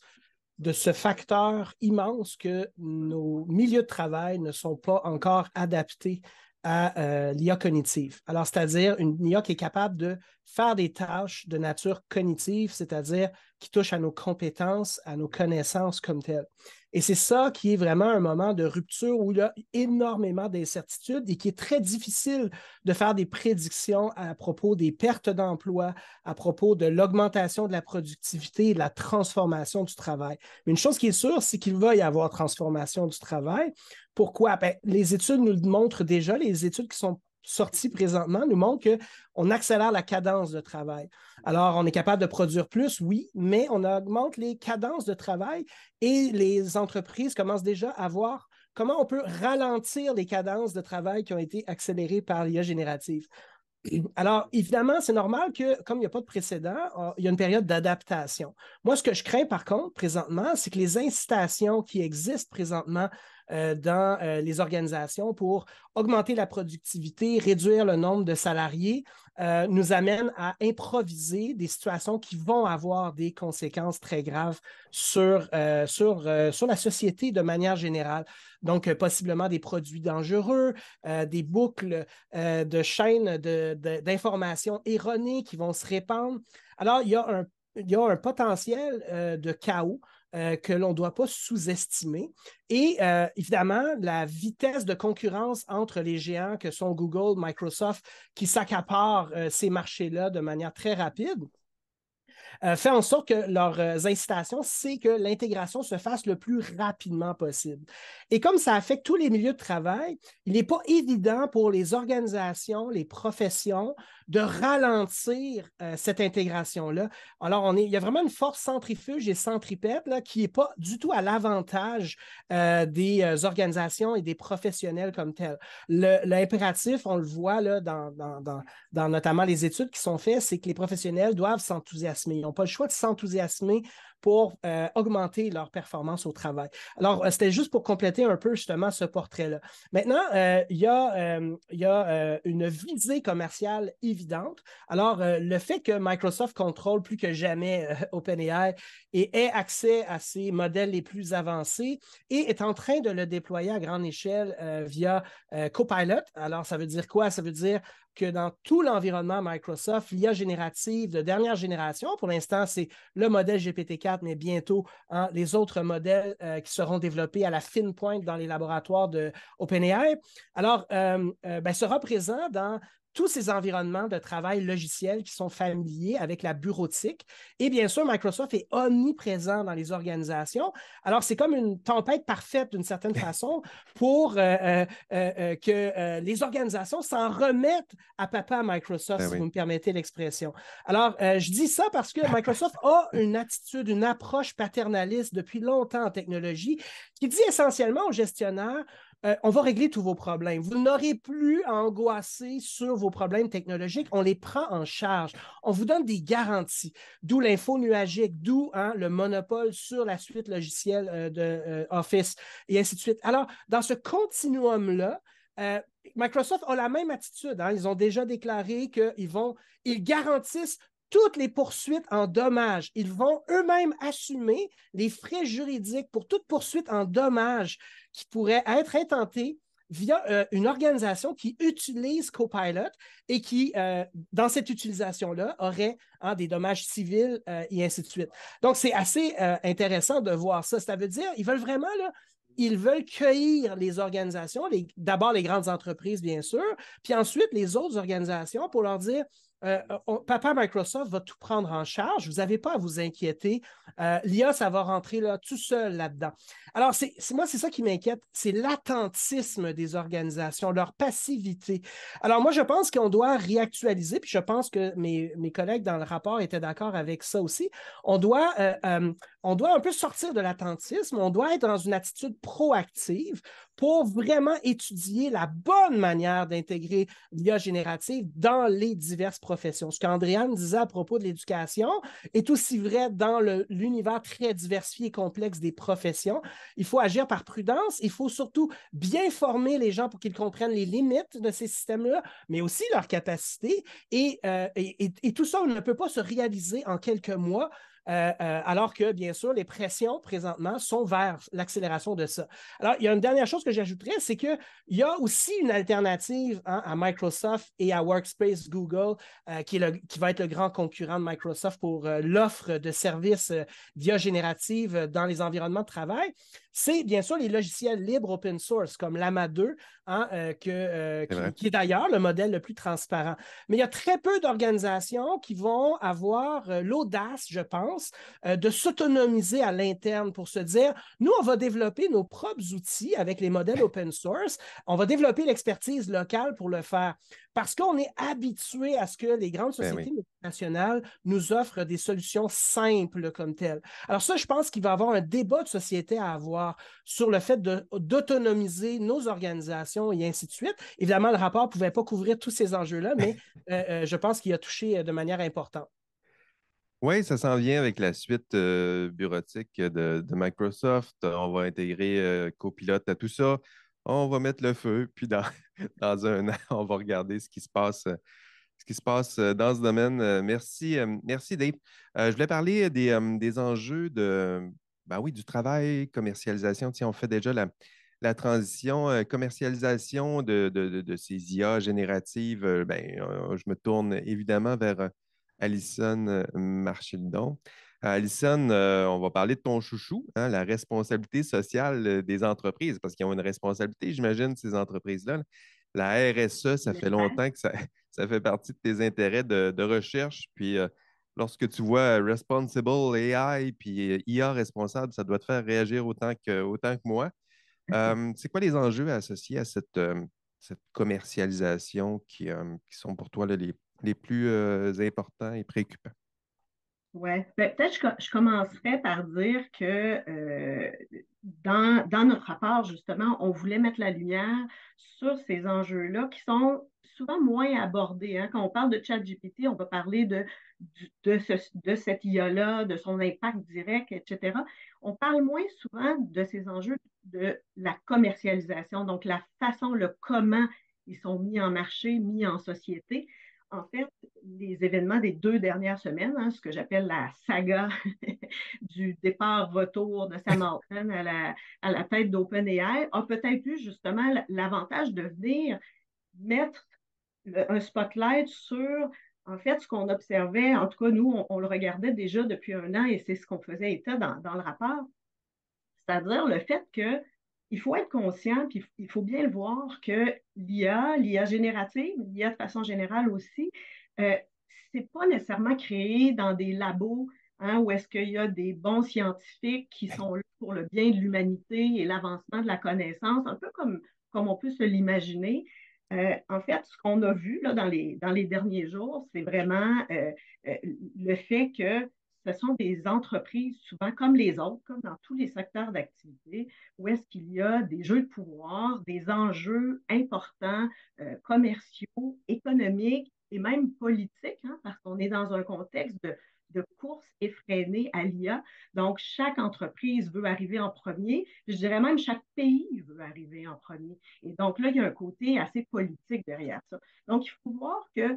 S10: de ce facteur immense que nos milieux de travail ne sont pas encore adaptés à l'IA cognitive. Alors, c'est-à-dire une IA qui est capable de faire des tâches de nature cognitive, c'est-à-dire qui touchent à nos compétences, à nos connaissances comme telles. Et c'est ça qui est vraiment un moment de rupture où il y a énormément d'incertitudes et qui est très difficile de faire des prédictions à propos des pertes d'emploi, à propos de l'augmentation de la productivité et de la transformation du travail. Mais une chose qui est sûre, c'est qu'il va y avoir transformation du travail. Pourquoi? Ben, les études nous le montrent déjà, les études qui sont sorties présentement nous montrent qu'on accélère la cadence de travail. Alors, on est capable de produire plus, oui, mais on augmente les cadences de travail et les entreprises commencent déjà à voir comment on peut ralentir les cadences de travail qui ont été accélérées par l'IA générative. Alors, évidemment, c'est normal que, comme il n'y a pas de précédent, il y a une période d'adaptation. Moi, ce que je crains, par contre, présentement, c'est que les incitations qui existent présentement dans les organisations pour augmenter la productivité, réduire le nombre de salariés, nous amènent à improviser des situations qui vont avoir des conséquences très graves sur la société de manière générale. Donc, possiblement des produits dangereux, des boucles de chaînes d'informations erronées qui vont se répandre. Alors, il y a un potentiel de chaos que l'on ne doit pas sous-estimer. Et évidemment, la vitesse de concurrence entre les géants que sont Google, Microsoft, qui s'accaparent ces marchés-là de manière très rapide, fait en sorte que leurs incitations, c'est que l'intégration se fasse le plus rapidement possible. Et comme ça affecte tous les milieux de travail, il n'est pas évident pour les organisations, les professions, de ralentir cette intégration-là. Alors, il y a vraiment une force centrifuge et centripète là, qui n'est pas du tout à l'avantage des organisations et des professionnels comme tels. L'impératif, on le voit là, dans notamment les études qui sont faites, c'est que les professionnels doivent s'enthousiasmer. Ils n'ont pas le choix de s'enthousiasmer pour augmenter leur performance au travail. Alors, c'était juste pour compléter un peu justement ce portrait-là. Maintenant, il y a une visée commerciale évidente. Alors, le fait que Microsoft contrôle plus que jamais OpenAI et ait accès à ses modèles les plus avancés et est en train de le déployer à grande échelle via Copilot. Alors, ça veut dire quoi? Ça veut dire que dans tout l'environnement Microsoft, l'IA générative de dernière génération, pour l'instant, c'est le modèle GPT-4, mais bientôt les autres modèles qui seront développés à la fine pointe dans les laboratoires de OpenAI, alors sera présent dans tous ces environnements de travail logiciels qui sont familiers avec la bureautique. Et bien sûr, Microsoft est omniprésent dans les organisations. Alors, c'est comme une tempête parfaite d'une certaine façon pour que les organisations s'en remettent à papa Microsoft, si vous me permettez l'expression. Alors, je dis ça parce que Microsoft a une attitude, une approche paternaliste depuis longtemps en technologie qui dit essentiellement aux gestionnaires, on va régler tous vos problèmes. Vous n'aurez plus à angoisser sur vos problèmes technologiques. On les prend en charge. On vous donne des garanties, d'où l'info nuagique, d'où le monopole sur la suite logicielle de Office et ainsi de suite. Alors, dans ce continuum-là, Microsoft a la même attitude. Ils ont déjà déclaré qu'ils garantissent toutes les poursuites en dommages. Ils vont eux-mêmes assumer les frais juridiques pour toute poursuite en dommages qui pourrait être intentée via une organisation qui utilise Copilot et qui, dans cette utilisation-là, aurait des dommages civils et ainsi de suite. Donc, c'est assez intéressant de voir ça. Ça veut dire qu'ils veulent vraiment... Ils veulent cueillir les organisations, d'abord les grandes entreprises, bien sûr, puis ensuite les autres organisations pour leur dire papa Microsoft va tout prendre en charge, vous n'avez pas à vous inquiéter. L'IA, ça va rentrer là, tout seul là-dedans. Alors, moi, c'est ça qui m'inquiète, c'est l'attentisme des organisations, leur passivité. Alors, moi, je pense qu'on doit réactualiser, puis je pense que mes collègues dans le rapport étaient d'accord avec ça aussi. On doit un peu sortir de l'attentisme, on doit être dans une attitude proactive pour vraiment étudier la bonne manière d'intégrer l'IA générative dans les diverses professions. Ce qu'Andréane disait à propos de l'éducation est aussi vrai dans l'univers très diversifié et complexe des professions. Il faut agir par prudence, il faut surtout bien former les gens pour qu'ils comprennent les limites de ces systèmes-là, mais aussi leurs capacités. Et tout ça, on ne peut pas se réaliser en quelques mois. Alors que, bien sûr, les pressions présentement sont vers l'accélération de ça. Alors, il y a une dernière chose que j'ajouterais, c'est qu'il y a aussi une alternative à Microsoft et à Workspace Google, qui va être le grand concurrent de Microsoft pour l'offre de services d'IA générative dans les environnements de travail. C'est bien sûr les logiciels libres open source comme Llama 2, qui est d'ailleurs le modèle le plus transparent. Mais il y a très peu d'organisations qui vont avoir l'audace, je pense, de s'autonomiser à l'interne pour se dire, nous, on va développer nos propres outils avec les modèles open source, on va développer l'expertise locale pour le faire. Parce qu'on est habitué à ce que les grandes sociétés multinationales nous offrent des solutions simples comme telles. Alors ça, je pense qu'il va y avoir un débat de société à avoir sur le fait d'autonomiser nos organisations et ainsi de suite. Évidemment, le rapport ne pouvait pas couvrir tous ces enjeux-là, mais je pense qu'il a touché de manière importante.
S1: Oui, ça s'en vient avec la suite bureautique de Microsoft. On va intégrer Copilot à tout ça. On va mettre le feu, puis dans un an, on va regarder ce qui se passe dans ce domaine. Merci, Dave. Je voulais parler des enjeux du travail, commercialisation. Tiens, on fait déjà la transition, commercialisation de ces IA génératives. Je me tourne évidemment vers Alison Marchildon. Alison, on va parler de ton chouchou, la responsabilité sociale des entreprises, parce qu'ils ont une responsabilité, j'imagine, ces entreprises-là. La RSE, ça fait longtemps que ça fait partie de tes intérêts de recherche. Puis lorsque tu vois Responsible AI puis IA responsable, ça doit te faire réagir autant que moi. C'est quoi les enjeux associés à cette commercialisation qui sont pour toi là, les plus importants et préoccupants?
S9: Oui, peut-être que je commencerai par dire que dans notre rapport, justement, on voulait mettre la lumière sur ces enjeux-là qui sont souvent moins abordés. Quand on parle de ChatGPT, on va parler de cette IA-là, de son impact direct, etc. On parle moins souvent de ces enjeux de la commercialisation, donc la façon, le comment ils sont mis en marché, mis en société. En fait, les événements des 2 dernières semaines, ce que j'appelle la saga du départ-retour de Sam Altman à la tête d'OpenAI, a peut-être eu justement l'avantage de venir mettre un spotlight sur, en fait, ce qu'on observait. En tout cas, nous, on le regardait déjà depuis un an et c'est ce qu'on faisait état dans le rapport. C'est-à-dire le fait que il faut être conscient, puis il faut bien le voir que l'IA générative, l'IA de façon générale aussi, c'est pas nécessairement créé dans des labos, hein, où est-ce qu'il y a des bons scientifiques qui sont là pour le bien de l'humanité et l'avancement de la connaissance, un peu comme on peut se l'imaginer. En fait, ce qu'on a vu là, dans les derniers jours, c'est vraiment le fait que ce sont des entreprises, souvent comme les autres, comme dans tous les secteurs d'activité, où est-ce qu'il y a des jeux de pouvoir, des enjeux importants, commerciaux, économiques et même politiques, hein, parce qu'on est dans un contexte de course effrénée à l'IA. Donc, chaque entreprise veut arriver en premier. Je dirais même chaque pays veut arriver en premier. Et donc, là, il y a un côté assez politique derrière ça. Donc, il faut voir que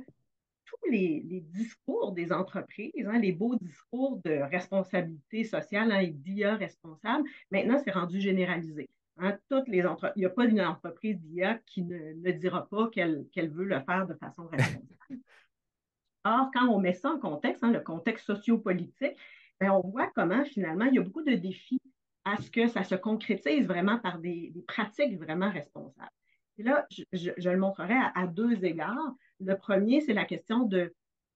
S9: tous les discours des entreprises, hein, les beaux discours de responsabilité sociale, hein, et d'IA responsable, maintenant, c'est rendu généralisé. Hein, il n'y a pas d'une entreprise d'IA qui ne dira pas qu'elle veut le faire de façon responsable. Or, quand on met ça en contexte, hein, le contexte sociopolitique, ben, on voit comment finalement il y a beaucoup de défis à ce que ça se concrétise vraiment par des pratiques vraiment responsables. Et là, je le montrerai à deux égards. Le premier, c'est la question de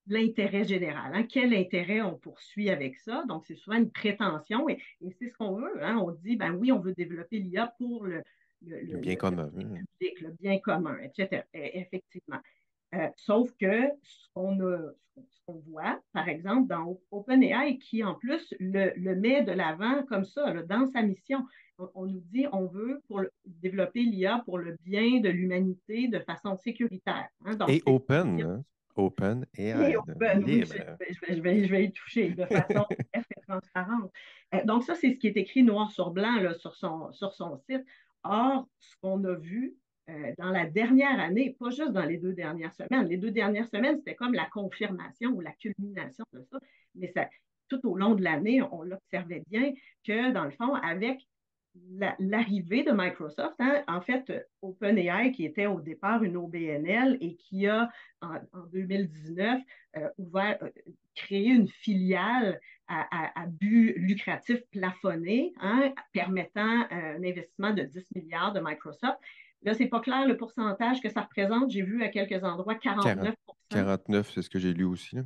S9: l'intérêt général. Hein. Quel intérêt on poursuit avec ça? Donc, c'est souvent une prétention et c'est ce qu'on veut. Hein. On dit, ben oui, on veut développer l'IA pour le
S1: bien commun.
S9: Public, le bien commun, etc. Effectivement. Sauf que ce qu'on voit, par exemple, dans OpenAI, qui en plus le met de l'avant comme ça, là, dans sa mission, on nous dit on veut développer l'IA pour le bien de l'humanité de façon sécuritaire. Hein, donc,
S1: et open, hein? Open et
S9: open, oui,
S1: libre.
S9: Je vais y toucher de façon très transparente. Donc, ça, c'est ce qui est écrit noir sur blanc là, sur son site. Or, ce qu'on a vu dans la dernière année, pas juste dans les 2 dernières semaines, les 2 dernières semaines, c'était comme la confirmation ou la culmination de ça, mais ça, tout au long de l'année, on l'observait bien que, dans le fond, avec l'arrivée de Microsoft, hein, en fait, OpenAI, qui était au départ une OBNL et qui a, en 2019, créé une filiale à but lucratif plafonné, hein, permettant un investissement de 10 milliards de Microsoft. Là, c'est pas clair le pourcentage que ça représente. J'ai vu à quelques endroits 49%.
S1: 49, c'est ce que j'ai lu aussi. Là.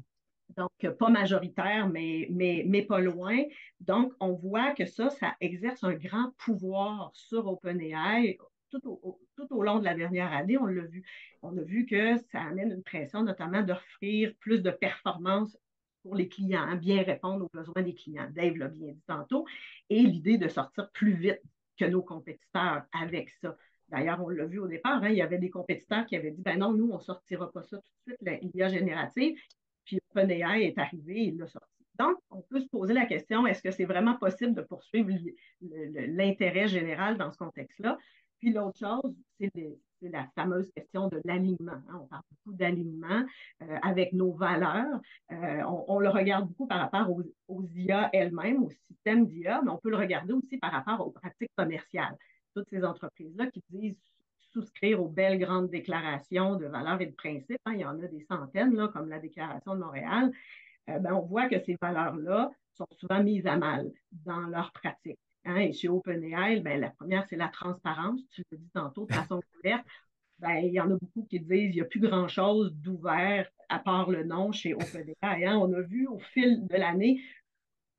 S9: Donc, pas majoritaire, mais pas loin. Donc, on voit que ça exerce un grand pouvoir sur OpenAI tout au long de la dernière année. On l'a vu. On a vu que ça amène une pression, notamment d'offrir plus de performance pour les clients, hein, bien répondre aux besoins des clients. Dave l'a bien dit tantôt. Et l'idée de sortir plus vite que nos compétiteurs avec ça. D'ailleurs, on l'a vu au départ, hein, il y avait des compétiteurs qui avaient dit, ben non, nous, on ne sortira pas ça tout de suite, l'IA générative. Puis OpenAI est arrivé et il l'a sorti. Donc, on peut se poser la question, est-ce que c'est vraiment possible de poursuivre l'intérêt général dans ce contexte-là? Puis l'autre chose, c'est la fameuse question de l'alignement. Hein. On parle beaucoup d'alignement avec nos valeurs. On le regarde beaucoup par rapport aux IA elles-mêmes, au système d'IA, mais on peut le regarder aussi par rapport aux pratiques commerciales. Toutes ces entreprises-là qui disent souscrire aux belles grandes déclarations de valeurs et de principes. Hein, il y en a des centaines, là, comme la Déclaration de Montréal. Ben, on voit que ces valeurs-là sont souvent mises à mal dans leur pratique. Hein, et chez OpenAI, ben, la première, c'est la transparence. Tu l'as dit tantôt, de façon ouverte. Ben, il y en a beaucoup qui disent qu'il n'y a plus grand-chose d'ouvert à part le nom chez OpenAI. Hein. On a vu au fil de l'année,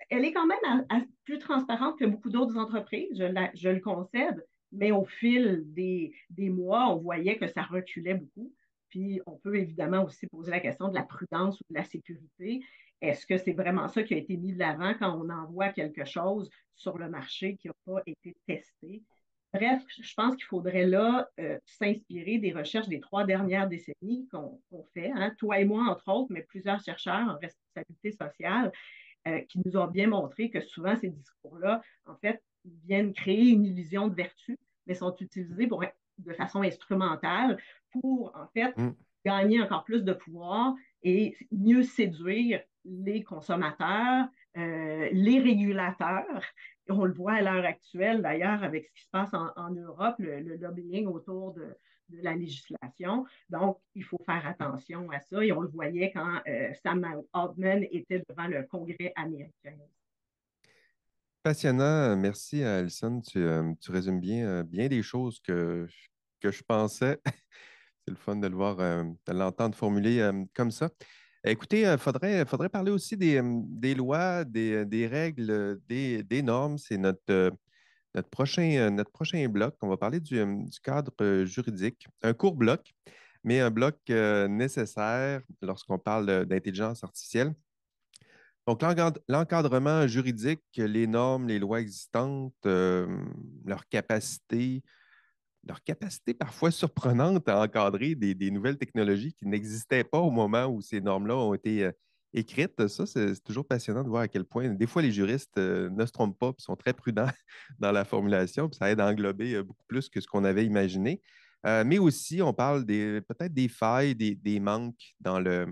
S9: elle est quand même plus transparente que beaucoup d'autres entreprises, je le concède, mais au fil des mois, on voyait que ça reculait beaucoup. Puis on peut évidemment aussi poser la question de la prudence ou de la sécurité. Est-ce que c'est vraiment ça qui a été mis de l'avant quand on envoie quelque chose sur le marché qui n'a pas été testé? Bref, je pense qu'il faudrait là s'inspirer des recherches des 3 dernières décennies qu'on fait, hein, toi et moi entre autres, mais plusieurs chercheurs en responsabilité sociale qui nous ont bien montré que souvent ces discours-là, en fait, viennent créer une illusion de vertu, mais sont utilisés de façon instrumentale pour, en fait, gagner encore plus de pouvoir et mieux séduire les consommateurs, les régulateurs. Et on le voit à l'heure actuelle, d'ailleurs, avec ce qui se passe en Europe, le lobbying autour de la législation. Donc, il faut faire attention à ça. Et on le voyait quand Sam Altman était devant le Congrès américain.
S1: Passionnant. Merci, Alison. Tu résumes bien des choses que je pensais. C'est le fun de le voir, de l'entendre formuler comme ça. Écoutez, faudrait parler aussi des lois, des règles, des normes. C'est notre prochain bloc. On va parler du cadre juridique. Un court bloc, mais un bloc nécessaire lorsqu'on parle d'intelligence artificielle. Donc, l'encadrement juridique, les normes, les lois existantes, leur capacité, leur capacité parfois surprenante à encadrer des nouvelles technologies qui n'existaient pas au moment où ces normes-là ont été écrites. Ça, c'est toujours passionnant de voir à quel point, des fois, les juristes ne se trompent pas et sont très prudents dans la formulation, puis ça aide à englober beaucoup plus que ce qu'on avait imaginé. Mais aussi, on parle peut-être des failles, des manques dans le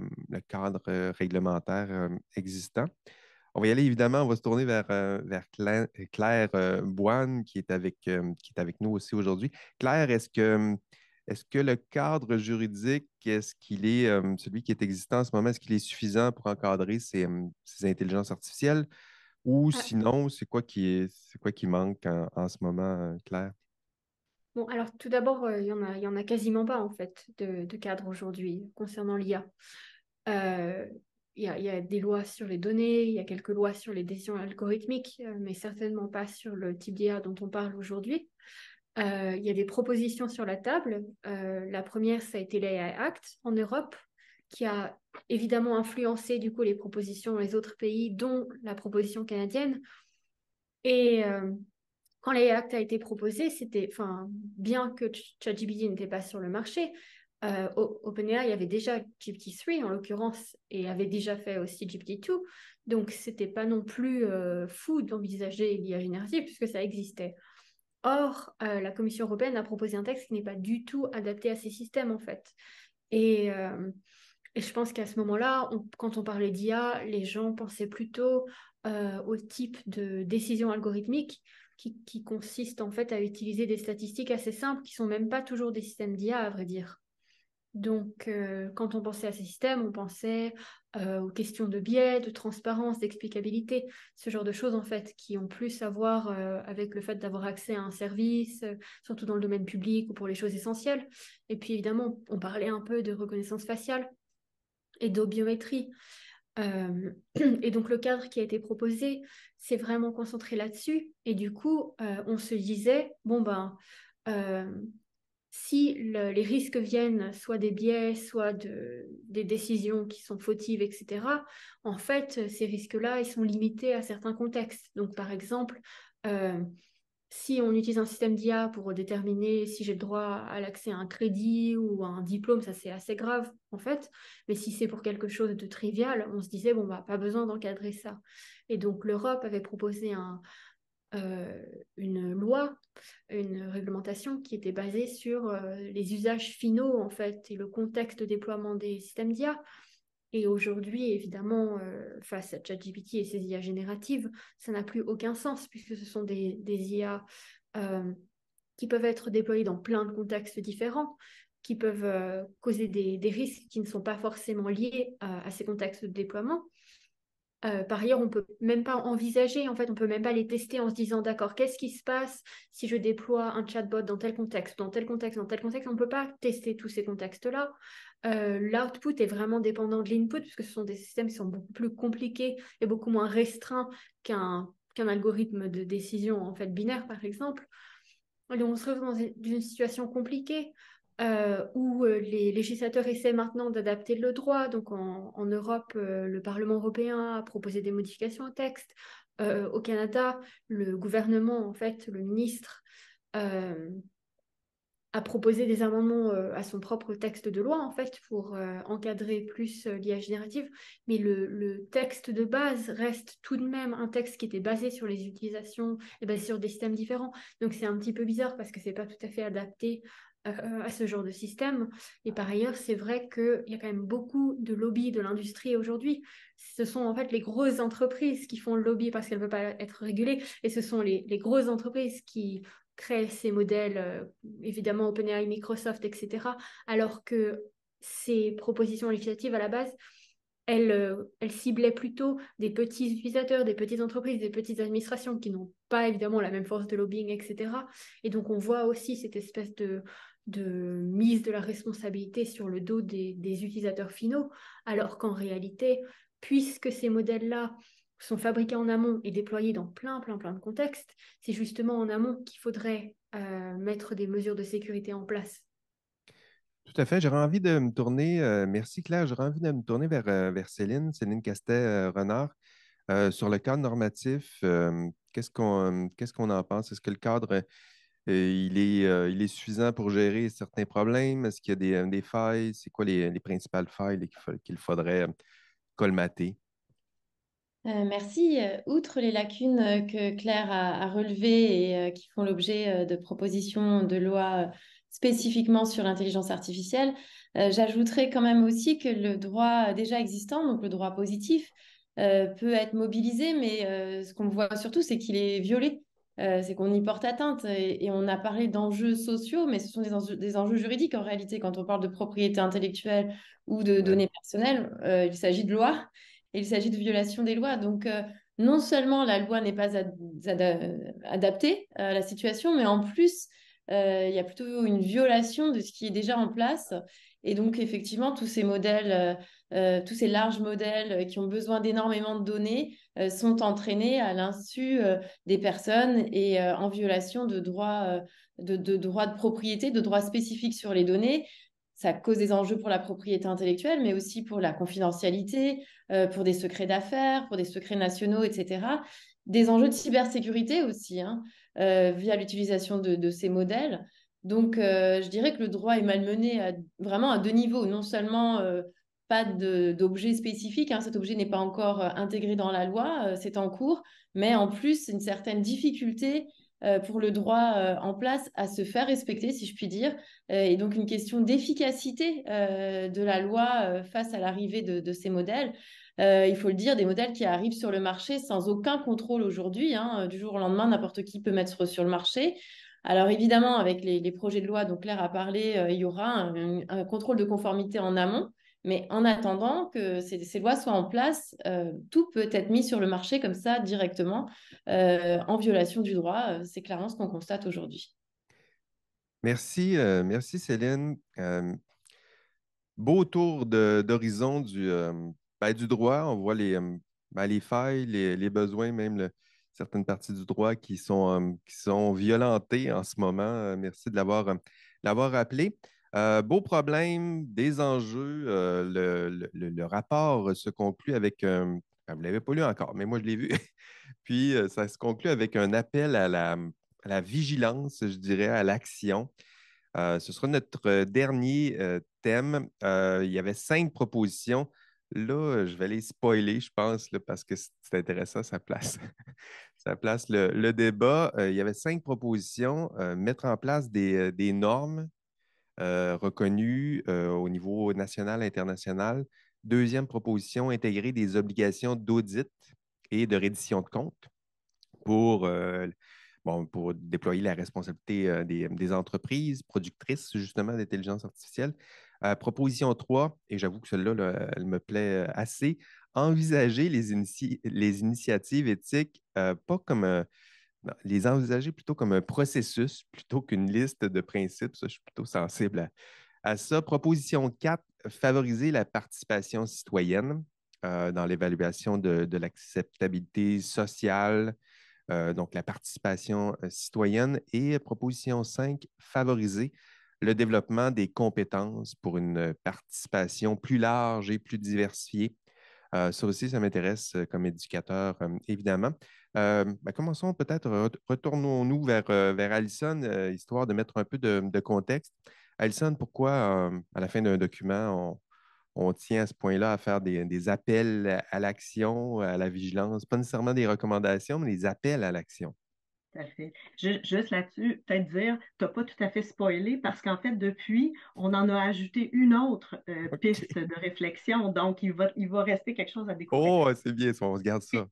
S1: cadre réglementaire existant. On va y aller, évidemment, on va se tourner vers Claire Boine qui est avec nous aussi aujourd'hui. Claire, est-ce que le cadre juridique, est-ce qu'il est celui qui est existant en ce moment, est-ce qu'il est suffisant pour encadrer ces intelligences artificielles? Ou
S6: Ah,
S1: sinon, c'est quoi qui manque en ce moment, Claire?
S6: bon, alors tout d'abord, il y en a quasiment pas en fait de cadre aujourd'hui concernant l'IA. Euh, il y a des lois sur les données, il y a quelques lois sur les décisions algorithmiques, mais certainement pas sur le type d'IA dont on parle aujourd'hui. Il y a des propositions sur la table. La première, ça a été l'AI Act en Europe, qui a évidemment influencé du coup les propositions dans les autres pays, dont la proposition canadienne. Et quand l'AI Act a été proposé, c'était, enfin, bien que ChatGPT n'était pas sur le marché, OpenAI avait déjà GPT-3 en l'occurrence et avait déjà fait aussi GPT-2, donc c'était pas non plus fou d'envisager l'IA générative puisque ça existait. Or, la Commission européenne a proposé un texte qui n'est pas du tout adapté à ces systèmes en fait. Et, euh, et je pense qu'à ce moment-là, quand on parlait d'IA, les gens pensaient plutôt au type de décision algorithmique qui consiste en fait à utiliser des statistiques assez simples qui sont même pas toujours des systèmes d'IA à vrai dire. Donc, quand on pensait à ces systèmes, on pensait aux questions de biais, de transparence, d'explicabilité, ce genre de choses en fait qui ont plus à voir avec le fait d'avoir accès à un service, surtout dans le domaine public ou pour les choses essentielles. Et puis évidemment, on parlait un peu de reconnaissance faciale et de biométrie. Et donc le cadre qui a été proposé, c'est vraiment concentré là-dessus. Et du coup, on se disait, bon ben, euh, si les risques viennent soit des biais, soit des décisions qui sont fautives, etc., en fait, ces risques-là, ils sont limités à certains contextes. Donc, par exemple, euh, si on utilise un système d'IA pour déterminer si j'ai le droit à l'accès à un crédit ou à un diplôme, ça c'est assez grave en fait. Mais si c'est pour quelque chose de trivial, on se disait, bon, bah, pas besoin d'encadrer ça. Et donc l'Europe avait proposé une loi, une réglementation qui était basée sur les usages finaux en fait et le contexte de déploiement des systèmes d'IA. Et aujourd'hui, évidemment, face à ChatGPT et ses IA génératives, ça n'a plus aucun sens puisque ce sont des IA qui peuvent être déployées dans plein de contextes différents, qui peuvent causer des risques qui ne sont pas forcément liés à ces contextes de déploiement. Par ailleurs, on peut même pas envisager, en fait, on peut même pas les tester en se disant, d'accord, qu'est-ce qui se passe si je déploie un chatbot dans tel contexte, dans tel contexte, dans tel contexte. On ne peut pas tester tous ces contextes-là. L'output est vraiment dépendant de l'input, puisque ce sont des systèmes qui sont beaucoup plus compliqués et beaucoup moins restreints qu'un algorithme de décision en fait binaire, par exemple. Et donc, on se retrouve dans une situation compliquée où les législateurs essaient maintenant d'adapter le droit. Donc en Europe, le Parlement européen a proposé des modifications au texte. Au Canada, le gouvernement, en fait, le ministre, euh, a proposé des amendements à son propre texte de loi, en fait, pour encadrer plus l'IA générative. Mais le texte de base reste tout de même un texte qui était basé sur les utilisations et basé sur des systèmes différents. Donc c'est un petit peu bizarre parce que c'est pas tout à fait adapté à ce genre de système. Et par ailleurs, c'est vrai qu'il y a quand même beaucoup de lobby de l'industrie aujourd'hui. Ce sont en fait les grosses entreprises qui font le lobby parce qu'elles ne peuvent pas être régulées. Et ce sont les grosses entreprises qui créent ces modèles, évidemment OpenAI, Microsoft, etc. Alors que ces propositions législatives à la base, elle ciblait plutôt des petits utilisateurs, des petites entreprises, des petites administrations qui n'ont pas évidemment la même force de lobbying, etc. Et donc on voit aussi cette espèce de mise de la responsabilité sur le dos des utilisateurs finaux, alors qu'en réalité, puisque ces modèles-là sont fabriqués en amont et déployés dans plein de contextes, c'est justement en amont qu'il faudrait mettre des mesures de sécurité en place.
S1: Tout à fait. J'aurais envie de me tourner, merci Claire, j'aurais envie de me tourner vers Céline Castet-Renard. Sur le cadre normatif, qu'est-ce qu'on en pense? Est-ce que le cadre, il est suffisant pour gérer certains problèmes? Est-ce qu'il y a des failles? C'est quoi les principales failles là, qu'il faudrait colmater?
S2: Merci. Outre les lacunes que Claire a relevées et qui font l'objet de propositions de loi spécifiquement sur l'intelligence artificielle, j'ajouterais quand même aussi que le droit déjà existant, donc le droit positif, peut être mobilisé, mais ce qu'on voit surtout, c'est qu'il est violé. C'est qu'on y porte atteinte et on a parlé d'enjeux sociaux, mais ce sont des enjeux juridiques en réalité. Quand on parle de propriété intellectuelle ou de
S1: Ouais.
S2: données personnelles, il s'agit de loi. Et il s'agit de violation des lois. Donc, non seulement la loi n'est pas adaptée à la situation, mais en plus, il y a plutôt une violation de ce qui est déjà en place. Et donc, effectivement, tous ces modèles, tous ces larges modèles qui ont besoin d'énormément de données sont entraînés à l'insu des personnes et en violation de droits, de droits de propriété, de droits spécifiques sur les données. Ça cause des enjeux pour la propriété intellectuelle, mais aussi pour la confidentialité, pour des secrets d'affaires, pour des secrets nationaux, etc. Des enjeux de cybersécurité aussi, hein, via l'utilisation de ces modèles. Donc, je dirais que le droit est malmené vraiment à deux niveaux. Non seulement pas d'objet spécifique, hein, cet objet n'est pas encore intégré dans la loi, c'est en cours, mais en plus, une certaine difficulté pour le droit en place à se faire respecter, si je puis dire, et donc une question d'efficacité de la loi face à l'arrivée de ces modèles. Il faut le dire, des modèles qui arrivent sur le marché sans aucun contrôle aujourd'hui, hein, du jour au lendemain, n'importe qui peut mettre sur le marché. Alors évidemment, avec les projets de loi dont Claire a parlé, il y aura un contrôle de conformité en amont. Mais en attendant que ces lois soient en place, tout peut être mis sur le marché comme ça directement, en violation du droit. C'est clairement ce qu'on constate aujourd'hui.
S1: Merci Céline. Beau tour d'horizon du droit. On voit les failles, les besoins, même certaines parties du droit qui sont violentées en ce moment. Merci de l'avoir rappelé. Beau problème, des enjeux. Le rapport se conclut avec vous ne l'avez pas lu encore, mais moi je l'ai vu. Puis ça se conclut avec un appel à la vigilance, je dirais, à l'action. Ce sera notre dernier thème. Il y avait 5 propositions. Là, je vais les spoiler, je pense, là, parce que c'est intéressant, ça place, ça place le débat. Il y avait 5 propositions. Mettre en place des normes reconnues au niveau national et international. Deuxième proposition, intégrer des obligations d'audit et de reddition de comptes pour pour déployer la responsabilité des entreprises productrices justement d'intelligence artificielle. Proposition 3, et j'avoue que celle-là, là, elle me plaît assez, envisager les initiatives éthiques pas comme non, les envisager plutôt comme un processus plutôt qu'une liste de principes. Ça, je suis plutôt sensible à ça. Proposition 4, favoriser la participation citoyenne dans l'évaluation de l'acceptabilité sociale, donc la participation citoyenne. Et proposition 5, favoriser le développement des compétences pour une participation plus large et plus diversifiée. Ça aussi, ça m'intéresse comme éducateur, évidemment. Commençons peut-être, retournons-nous vers Alison, histoire de mettre un peu de contexte. Alison, pourquoi, à la fin d'un document, on tient à ce point-là à faire des appels à l'action, à la vigilance, pas nécessairement des recommandations, mais des appels à l'action?
S9: Tout à fait. Juste là-dessus, peut-être dire, tu n'as pas tout à fait spoilé parce qu'en fait, depuis, on en a ajouté une autre
S1: OK.
S9: piste de réflexion. Donc, il va rester quelque chose à découvrir.
S1: Oh, c'est bien, ça, on se garde ça.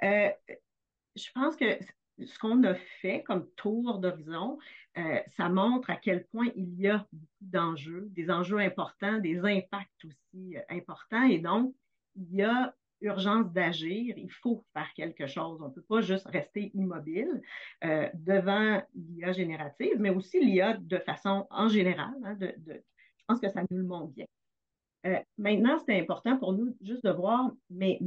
S9: Je pense que ce qu'on a fait comme tour d'horizon, ça montre à quel point il y a beaucoup d'enjeux, des enjeux importants, des impacts aussi importants. Et donc, il y a urgence d'agir, il faut faire quelque chose. On ne peut pas juste rester immobile devant l'IA générative, mais aussi l'IA de façon en général. Hein, je pense que ça nous le montre bien. Maintenant, c'est important pour nous juste de voir, mais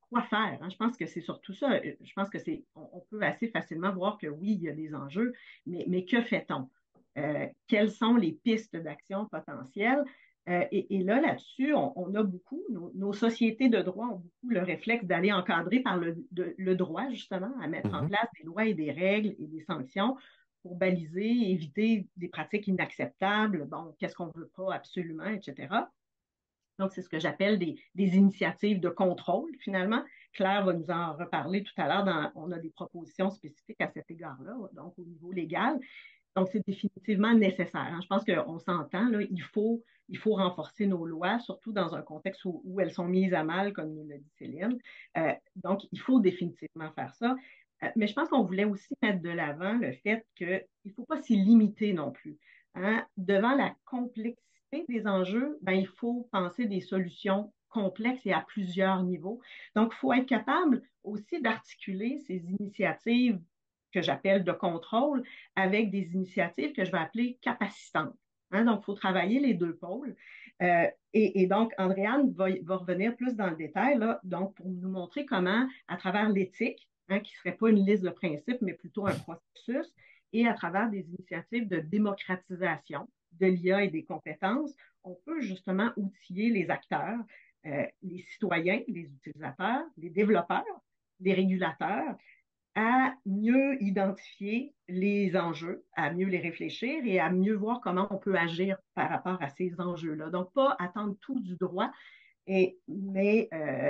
S9: quoi faire? Hein? Je pense que c'est surtout ça. Je pense que on peut assez facilement voir que oui, il y a des enjeux, mais que fait-on? Quelles sont les pistes d'action potentielles? Et là, là-dessus, on a beaucoup, nos sociétés de droit ont beaucoup le réflexe d'aller encadrer par le droit, justement, à mettre en place des lois et des règles et des sanctions pour baliser, éviter des pratiques inacceptables, bon, qu'est-ce qu'on ne veut pas absolument, etc. Donc, c'est ce que j'appelle des initiatives de contrôle, finalement. Claire va nous en reparler tout à l'heure. On a des propositions spécifiques à cet égard-là, donc au niveau légal. Donc, c'est définitivement nécessaire. Hein. Je pense qu'on s'entend, là, il faut renforcer nos lois, surtout dans un contexte où elles sont mises à mal, comme nous l'a dit Céline. Donc, il faut définitivement faire ça. Mais je pense qu'on voulait aussi mettre de l'avant le fait qu'il ne faut pas s'y limiter non plus. Hein. Devant la complexité des enjeux, ben, il faut penser des solutions complexes et à plusieurs niveaux. Donc, il faut être capable aussi d'articuler ces initiatives que j'appelle de contrôle avec des initiatives que je vais appeler capacitantes. Hein, donc, il faut travailler les deux pôles. Et donc, Andréane va revenir plus dans le détail, là, donc, pour nous montrer comment, à travers l'éthique, hein, qui ne serait pas une liste de principes, mais plutôt un processus, et à travers des initiatives de démocratisation de l'IA et des compétences, on peut justement outiller les acteurs, les citoyens, les utilisateurs, les développeurs, les régulateurs, à mieux identifier les enjeux, à mieux les réfléchir et à mieux voir comment on peut agir par rapport à ces enjeux-là. Donc, pas attendre tout du droit, mais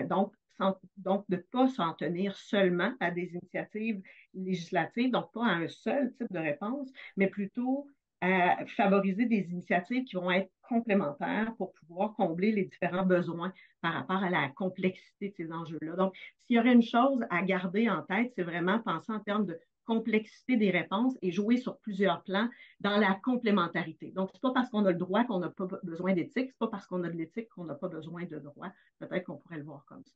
S9: donc de ne pas s'en tenir seulement à des initiatives législatives, donc pas à un seul type de réponse, mais plutôt à favoriser des initiatives qui vont être complémentaires pour pouvoir combler les différents besoins par rapport à la complexité de ces enjeux-là. Donc, s'il y aurait une chose à garder en tête, c'est vraiment penser en termes de complexité des réponses et jouer sur plusieurs plans dans la complémentarité. Donc, ce n'est pas parce qu'on a le droit qu'on n'a pas besoin d'éthique, ce n'est pas parce qu'on a de l'éthique qu'on n'a pas besoin de droit. Peut-être qu'on pourrait le voir comme ça.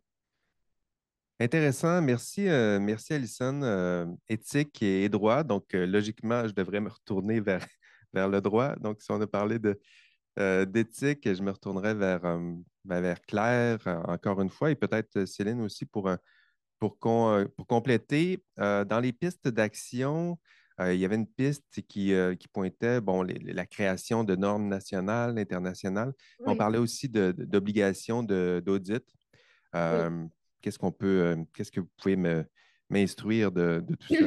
S1: Intéressant. Merci, merci Alison. Éthique et droit. Donc, logiquement, je devrais me retourner vers le droit. Donc, si on a parlé d'éthique, je me retournerai vers Claire, encore une fois, et peut-être Céline aussi pour compléter. Dans les pistes d'action, il y avait une piste qui pointait bon, la création de normes nationales, internationales.
S6: Oui.
S1: On parlait aussi d'obligations d'audit.
S6: Oui.
S1: Qu'est-ce que vous pouvez m'instruire de tout ça?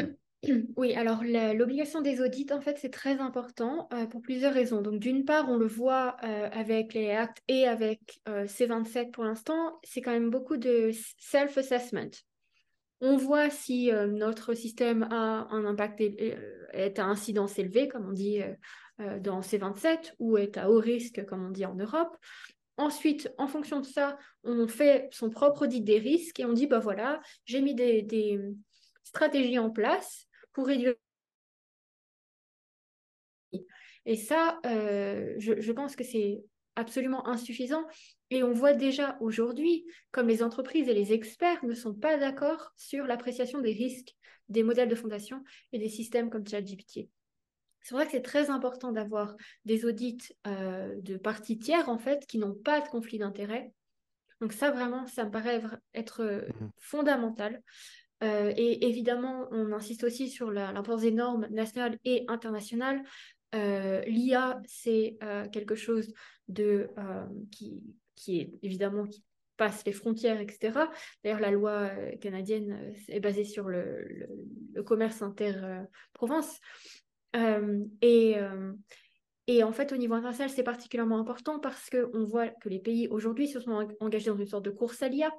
S6: Oui, alors l'obligation des audits, en fait, c'est très important pour plusieurs raisons. Donc, d'une part, on le voit avec les actes et avec C27 pour l'instant, c'est quand même beaucoup de self-assessment. On voit si notre système a un impact, est à incidence élevée, comme on dit dans C27, ou est à haut risque, comme on dit en Europe. Ensuite, en fonction de ça, on fait son propre audit des risques et on dit, bah voilà, j'ai mis des stratégies en place pour réduire. Et ça, je pense que c'est absolument insuffisant. Et on voit déjà aujourd'hui, comme les entreprises et les experts ne sont pas d'accord sur l'appréciation des risques des modèles de fondation et des systèmes comme ChatGPT. C'est vrai que c'est très important d'avoir des audits de parties tiers, en fait, qui n'ont pas de conflit d'intérêt. Donc ça, vraiment, ça me paraît être fondamental. Et évidemment, on insiste aussi sur l'importance des normes nationales et internationales. L'IA, c'est quelque chose qui est évidemment qui passe les frontières, etc. D'ailleurs, la loi canadienne est basée sur le commerce inter-province. Et en fait, au niveau international, c'est particulièrement important parce qu'on voit que les pays aujourd'hui se sont engagés dans une sorte de course à l'IA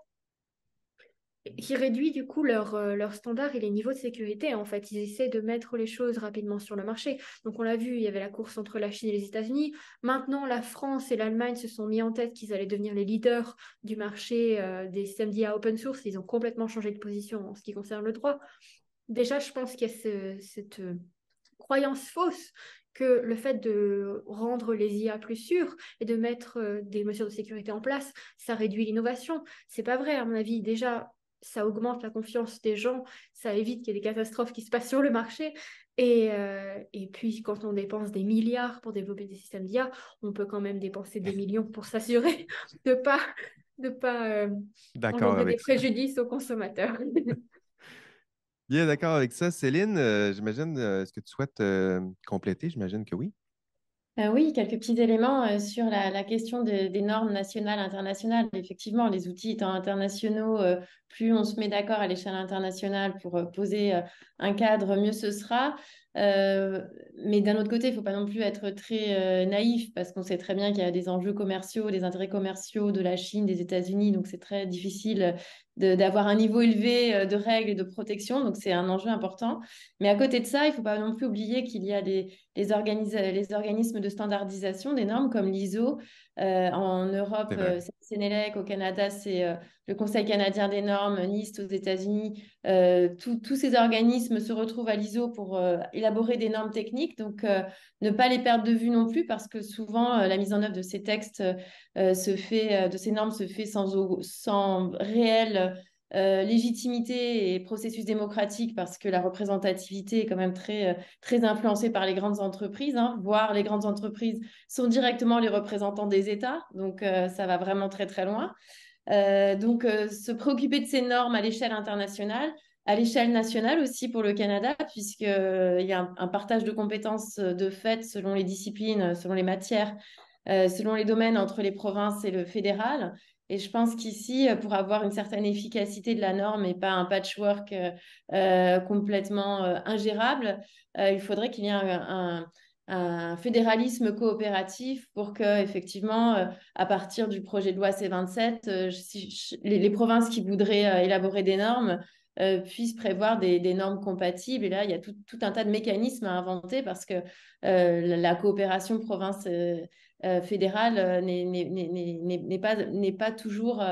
S6: qui réduit du coup leurs standards et les niveaux de sécurité. En fait, ils essaient de mettre les choses rapidement sur le marché. Donc, on l'a vu, il y avait la course entre la Chine et les États-Unis. Maintenant, la France et l'Allemagne se sont mis en tête qu'ils allaient devenir les leaders du marché des systèmes d'IA open source. Ils ont complètement changé de position en ce qui concerne le droit. Déjà, je pense qu'il y a croyance fausse que le fait de rendre les IA plus sûres et de mettre des mesures de sécurité en place, ça réduit l'innovation. C'est pas vrai, à mon avis. Déjà, ça augmente la confiance des gens, ça évite qu'il y ait des catastrophes qui se passent sur le marché. Et puis, quand on dépense des milliards pour développer des systèmes d'IA, on peut quand même dépenser des millions pour s'assurer de pas
S1: D'accord
S6: engendrer des
S1: avec ça.
S6: préjudices aux consommateurs.
S1: Bien d'accord avec ça. Céline, j'imagine, est-ce que tu souhaites compléter? J'imagine que oui.
S2: Oui, quelques petits éléments sur la question des normes nationales, internationales. Effectivement, les outils étant internationaux, plus on se met d'accord à l'échelle internationale pour poser un cadre, mieux ce sera. Mais d'un autre côté, il ne faut pas non plus être très naïf parce qu'on sait très bien qu'il y a des enjeux commerciaux, des intérêts commerciaux de la Chine, des États-Unis. Donc, c'est très difficile d'avoir un niveau élevé de règles et de protection. Donc, c'est un enjeu important. Mais à côté de ça, il ne faut pas non plus oublier qu'il y a les organismes de standardisation des normes comme l'ISO. En Europe,
S1: C'est vrai.
S2: c'est Sénélec. Au Canada, c'est le Conseil canadien des normes, NIST aux États-Unis. Tous ces organismes se retrouvent à l'ISO pour élaborer des normes techniques. Donc, ne pas les perdre de vue non plus parce que souvent, la mise en œuvre de ces textes de ces normes se fait sans réel légitimité et processus démocratique parce que la représentativité est quand même très influencée par les grandes entreprises, hein, voire les grandes entreprises sont directement les représentants des États, donc ça va vraiment très très loin. Se préoccuper de ces normes à l'échelle internationale, à l'échelle nationale aussi pour le Canada, puisqu'il y a un partage de compétences de fait selon les disciplines, selon les matières, selon les domaines entre les provinces et le fédéral. Et je pense qu'ici, pour avoir une certaine efficacité de la norme et pas un patchwork complètement ingérable, il faudrait qu'il y ait un fédéralisme coopératif pour que, effectivement, à partir du projet de loi C27, les provinces qui voudraient élaborer des normes puissent prévoir des normes compatibles. Et là, il y a tout un tas de mécanismes à inventer parce que la coopération province fédérale n'est pas toujours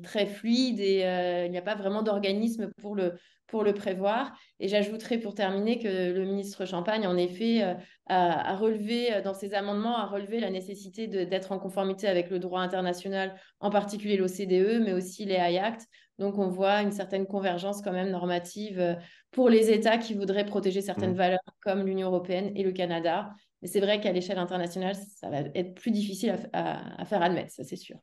S2: très fluide et il n'y a pas vraiment d'organisme pour le prévoir. Et j'ajouterai pour terminer que le ministre Champagne, en effet, a relevé dans ses amendements, a relevé la nécessité d'être en conformité avec le droit international, en particulier l'OCDE, mais aussi les IACT. Donc, on voit une certaine convergence quand même normative pour les États qui voudraient protéger certaines valeurs comme l'Union européenne et le Canada. Mais c'est vrai qu'à l'échelle internationale, ça va être plus difficile à faire admettre, ça c'est sûr.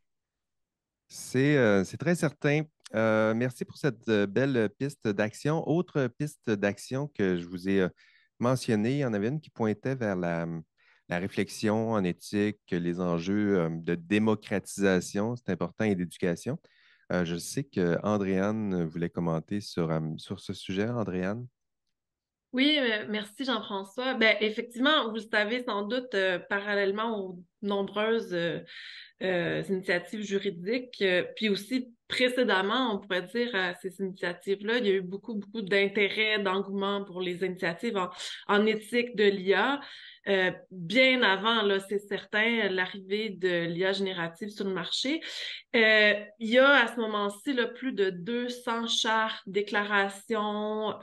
S1: C'est très certain. Merci pour cette belle piste d'action. Autre piste d'action que je vous ai mentionnée, il y en avait une qui pointait vers la réflexion en éthique, les enjeux de démocratisation, c'est important, et d'éducation. Je sais que Andréane voulait commenter sur ce sujet. Andréane?
S4: Oui, merci Jean-François. Ben, effectivement, vous le savez sans doute, parallèlement aux nombreuses initiatives juridiques, puis aussi précédemment, on pourrait dire, à ces initiatives-là, il y a eu beaucoup, beaucoup d'intérêt, d'engouement pour les initiatives en éthique de l'IA. Bien avant, là, c'est certain, l'arrivée de l'IA générative sur le marché. Il y a à ce moment-ci là, plus de 200 chartes, déclarations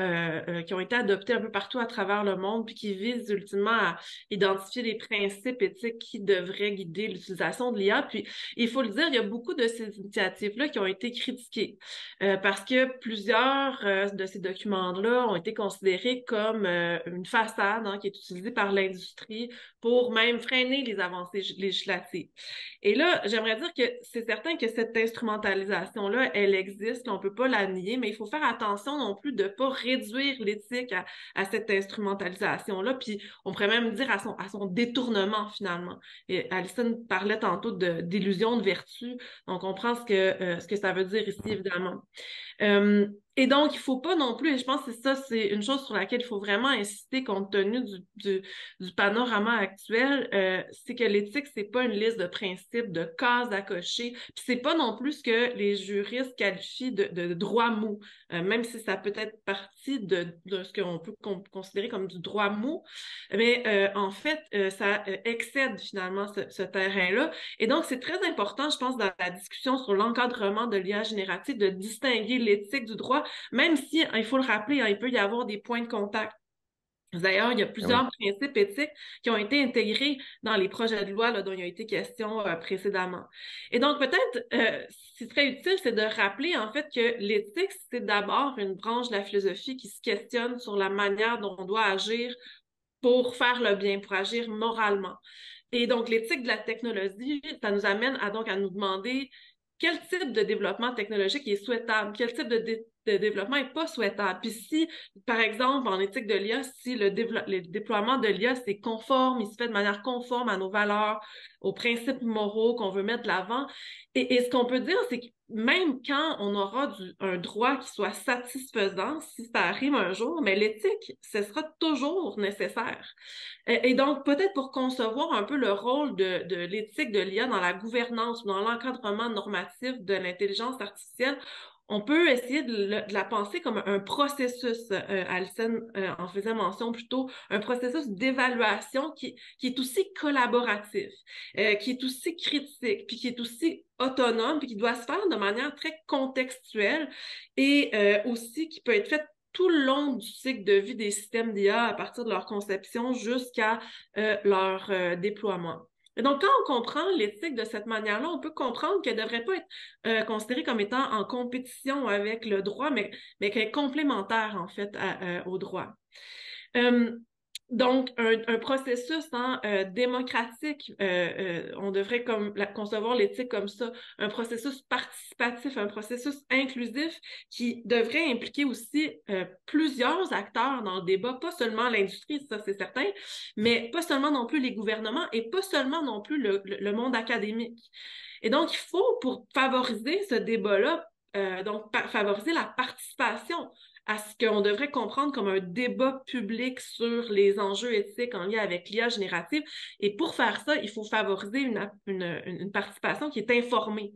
S4: qui ont été adoptées un peu partout à travers le monde puis qui visent ultimement à identifier les principes éthiques qui devraient guider l'utilisation de l'IA. Puis, il faut le dire, il y a beaucoup de ces initiatives-là qui ont été critiquées parce que plusieurs de ces documents-là ont été considérés comme une façade hein, qui est utilisée par l'industrie pour même freiner les avancées législatives. Et là, j'aimerais dire que c'est certain que cette instrumentalisation-là, elle existe, on ne peut pas la nier, mais il faut faire attention non plus de ne pas réduire l'éthique à cette instrumentalisation-là, puis on pourrait même dire à son détournement finalement. Et Alison parlait tantôt d'illusion de vertu, donc on comprend ce que ça veut dire ici, évidemment. Et donc, il ne faut pas non plus, et je pense que c'est une chose sur laquelle il faut vraiment insister compte tenu du panorama actuel, c'est que l'éthique, c'est pas une liste de principes, de cases à cocher, puis c'est pas non plus ce que les juristes qualifient de droit mou, même si ça peut être partie de ce qu'on peut considérer comme du droit mou, mais en fait, ça excède finalement ce terrain-là. Et donc, c'est très important, je pense, dans la discussion sur l'encadrement de l'IA générative, de distinguer l'éthique du droit, même si, il faut le rappeler, il peut y avoir des points de contact. D'ailleurs, il y a
S1: Ah
S4: plusieurs
S1: oui.
S4: principes éthiques qui ont été intégrés dans les projets de loi là, dont il y a été question précédemment. Et donc, peut-être, ce qui serait utile, c'est de rappeler en fait que l'éthique, c'est d'abord une branche de la philosophie qui se questionne sur la manière dont on doit agir pour faire le bien, pour agir moralement. Et donc, l'éthique de la technologie, ça nous amène donc à nous demander quel type de développement technologique est souhaitable, quel type de développement n'est pas souhaitable. Puis si, par exemple, en éthique de l'IA, si le déploiement de l'IA, c'est conforme, il se fait de manière conforme à nos valeurs, aux principes moraux qu'on veut mettre de l'avant. Et ce qu'on peut dire, c'est que même quand on aura un droit qui soit satisfaisant, si ça arrive un jour, mais l'éthique, ce sera toujours nécessaire. Et donc, peut-être pour concevoir un peu le rôle de l'éthique de l'IA dans la gouvernance ou dans l'encadrement normatif de l'intelligence artificielle, on peut essayer de la penser comme un processus, Alison en faisait mention plutôt, un processus d'évaluation qui est aussi collaboratif, qui est aussi critique, puis qui est aussi autonome, puis qui doit se faire de manière très contextuelle et aussi qui peut être fait tout le long du cycle de vie des systèmes d'IA à partir de leur conception jusqu'à leur déploiement. Et donc, quand on comprend l'éthique de cette manière-là, on peut comprendre qu'elle ne devrait pas être considérée comme étant en compétition avec le droit, mais qu'elle est complémentaire, en fait, au droit. Donc, un processus démocratique, on devrait concevoir l'éthique comme ça, un processus participatif, un processus inclusif qui devrait impliquer aussi plusieurs acteurs dans le débat, pas seulement l'industrie, ça c'est certain, mais pas seulement non plus les gouvernements et pas seulement non plus le monde académique. Et donc, il faut, pour favoriser ce débat-là, favoriser la participation à ce qu'on devrait comprendre comme un débat public sur les enjeux éthiques en lien avec l'IA générative. Et pour faire ça, il faut favoriser une participation qui est informée.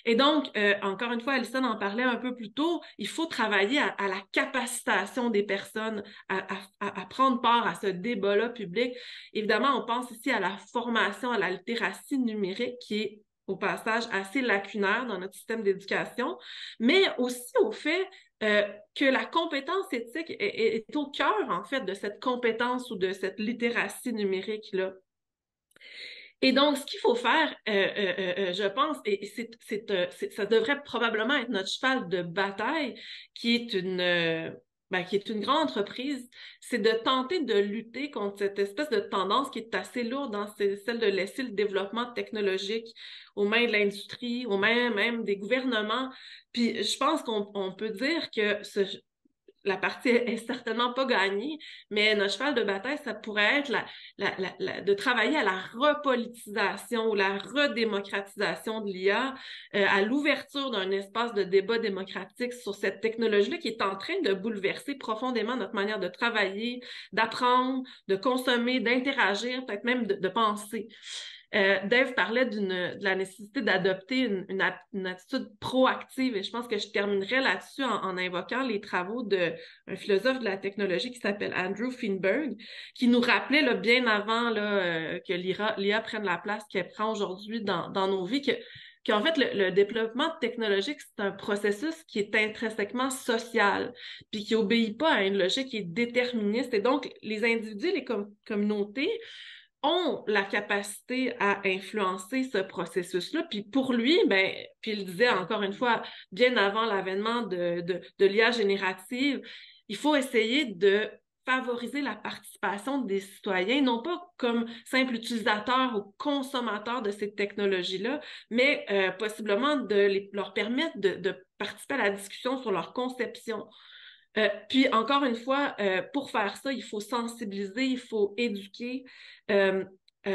S4: Et donc, encore une fois, Alison en parlait un peu plus tôt, il faut travailler à la capacitation des personnes à prendre part à ce débat-là public. Évidemment, on pense ici à la formation, à la littératie numérique qui est au passage assez lacunaire dans notre système d'éducation, mais aussi au fait que la compétence éthique est au cœur, en fait, de cette compétence ou de cette littératie numérique-là. Et donc, ce qu'il faut faire, je pense, et ça devrait probablement être notre cheval de bataille, qui est une grande entreprise, c'est de tenter de lutter contre cette espèce de tendance qui est assez lourde, c'est celle de laisser le développement technologique aux mains de l'industrie, aux mains même des gouvernements. Puis je pense qu'on peut dire que la partie est certainement pas gagnée, mais notre cheval de bataille, ça pourrait être de travailler à la repolitisation ou la redémocratisation de l'IA, à l'ouverture d'un espace de débat démocratique sur cette technologie-là qui est en train de bouleverser profondément notre manière de travailler, d'apprendre, de consommer, d'interagir, peut-être même de penser. Dave parlait de la nécessité d'adopter une attitude proactive et je pense que je terminerai là-dessus en invoquant les travaux d'un philosophe de la technologie qui s'appelle Andrew Finberg, qui nous rappelait là, bien avant que l'IA prenne la place qu'elle prend aujourd'hui dans nos vies, qu'en fait, le développement technologique, c'est un processus qui est intrinsèquement social, puis qui obéit pas à une logique qui est déterministe. Et donc, les individus, les communautés ont la capacité à influencer ce processus-là. Puis pour lui, puis il disait encore une fois, bien avant l'avènement de l'IA générative, il faut essayer de favoriser la participation des citoyens, non pas comme simples utilisateurs ou consommateurs de ces technologies-là, mais possiblement leur permettre de participer à la discussion sur leur conception. Puis encore une fois, pour faire ça, il faut sensibiliser, il faut éduquer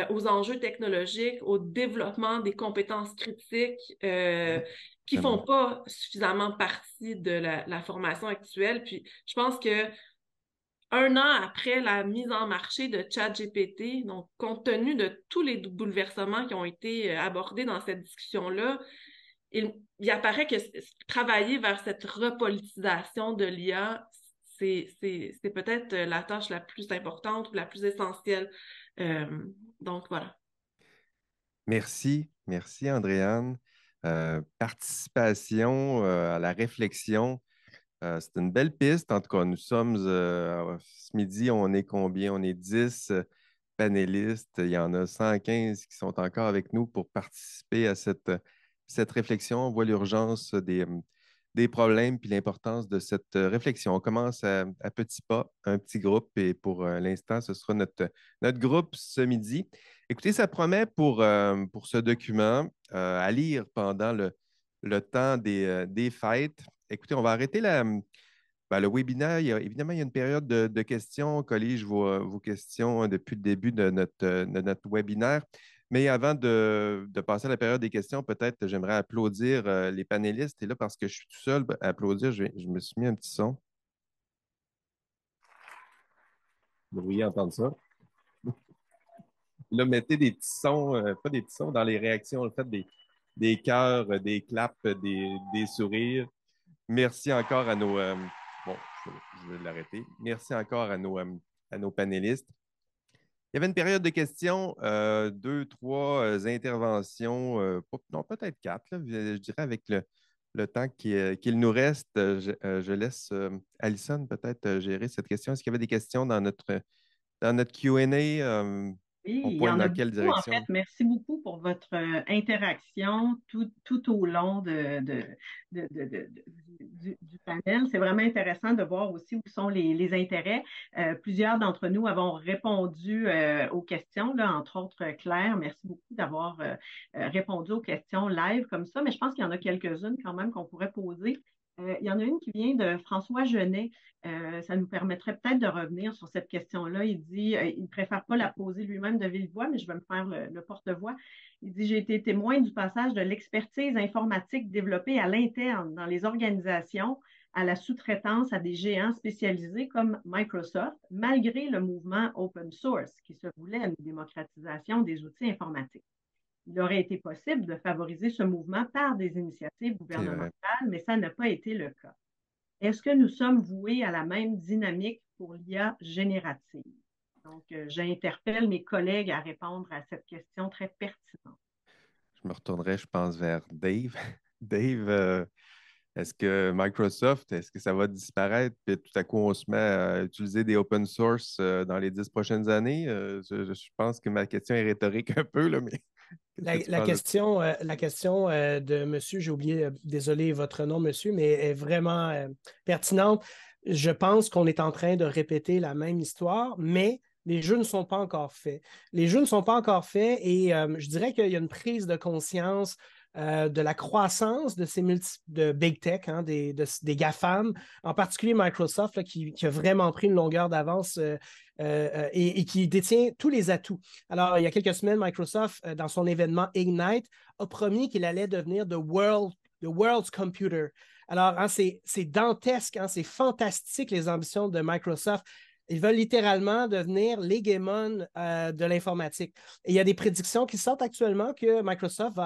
S4: aux enjeux technologiques, au développement des compétences critiques qui font pas suffisamment partie de la formation actuelle. Puis je pense que un an après la mise en marché de ChatGPT, donc compte tenu de tous les bouleversements qui ont été abordés dans cette discussion-là, il apparaît que travailler vers cette repolitisation de l'IA, c'est peut-être la tâche la plus importante ou la plus essentielle. Donc, voilà.
S1: Merci, merci Andréane. Participation à la réflexion, C'est une belle piste. En tout cas, nous sommes, ce midi, on est combien? On est 10 panélistes. Il y en a 115 qui sont encore avec nous pour participer à cette réflexion. On voit l'urgence des problèmes puis l'importance de cette réflexion. On commence à petits pas, un petit groupe, et pour l'instant, ce sera notre groupe ce midi. Écoutez, ça promet pour ce document à lire pendant le temps des fêtes. Écoutez, on va arrêter le webinaire. Évidemment, il y a une période de questions. On collige vos questions depuis le début de notre webinaire. Mais avant de passer à la période des questions, peut-être j'aimerais applaudir les panélistes. Et là, parce que je suis tout seul à applaudir, je me suis mis un petit son. Vous devriez entendre ça. Là, mettez des petits sons, pas des petits sons dans les réactions. Faites des cœurs, des claps, des sourires. Merci encore à nos... bon, je vais l'arrêter. Merci encore à nos panélistes. Il y avait une période de questions, 2, 3 interventions, non, peut-être 4, là, je dirais, avec le temps qu'il nous reste. Je laisse Alison peut-être gérer cette question. Est-ce qu'il y avait des questions dans notre Q&A?
S9: Oui,
S1: On
S9: il y
S1: pointe
S9: en a
S1: dans quelle
S9: beaucoup, en
S1: direction?
S9: fait. Merci beaucoup pour votre interaction tout au long du panel. C'est vraiment intéressant de voir aussi où sont les intérêts. Plusieurs d'entre nous avons répondu aux questions, là, entre autres Claire. Merci beaucoup d'avoir répondu aux questions live comme ça, mais je pense qu'il y en a quelques-unes quand même qu'on pourrait poser. Il y en a une qui vient de François Genet. Ça nous permettrait peut-être de revenir sur cette question-là. Il dit, il ne préfère pas la poser lui-même de vive voix, mais je vais me faire le porte-voix. Il dit, j'ai été témoin du passage de l'expertise informatique développée à l'interne dans les organisations à la sous-traitance à des géants spécialisés comme Microsoft, malgré le mouvement open source qui se voulait à une démocratisation des outils informatiques. Il aurait été possible de favoriser ce mouvement par des initiatives gouvernementales, mais ça n'a pas été le cas. Est-ce que nous sommes voués à la même dynamique pour l'IA générative? Donc, j'interpelle mes collègues à répondre à cette question très pertinente.
S1: Je me retournerai, je pense, vers Dave. Dave, est-ce que Microsoft, est-ce que ça va disparaître, puis tout à coup, on se met à utiliser des open source dans les 10 prochaines années? Je pense que ma question est rhétorique un peu, là, mais...
S10: La question de monsieur, j'ai oublié, désolé votre nom, monsieur, mais est vraiment pertinente. Je pense qu'on est en train de répéter la même histoire, mais les jeux ne sont pas encore faits. Les jeux ne sont pas encore faits et je dirais qu'il y a une prise de conscience de la croissance de ces de big tech, hein, des GAFAM, en particulier Microsoft, là, qui a vraiment pris une longueur d'avance et qui détient tous les atouts. Alors, il y a quelques semaines, Microsoft, dans son événement Ignite, a promis qu'il allait devenir the world's computer. Alors, hein, c'est dantesque, hein, c'est fantastique les ambitions de Microsoft. Ils veulent littéralement devenir l'hégémon de l'informatique. Et il y a des prédictions qui sortent actuellement que Microsoft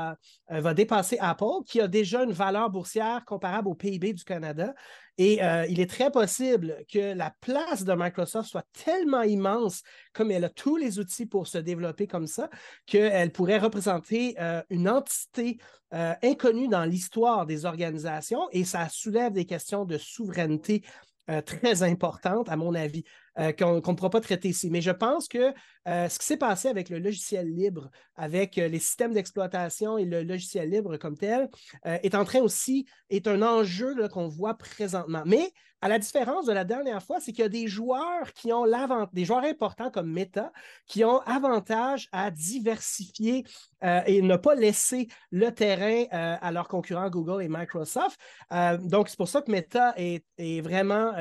S10: va dépasser Apple, qui a déjà une valeur boursière comparable au PIB du Canada. Et il est très possible que la place de Microsoft soit tellement immense, comme elle a tous les outils pour se développer comme ça, qu'elle pourrait représenter une entité inconnue dans l'histoire des organisations. Et ça soulève des questions de souveraineté très importantes, à mon avis, qu'on ne pourra pas traiter ici. Mais je pense que ce qui s'est passé avec le logiciel libre, avec les systèmes d'exploitation et le logiciel libre comme tel, est un enjeu qu'on voit présentement. Mais à la différence de la dernière fois, c'est qu'il y a des joueurs qui ont des joueurs importants comme Meta, qui ont avantage à diversifier et ne pas laisser le terrain à leurs concurrents Google et Microsoft. Donc, c'est pour ça que Meta est vraiment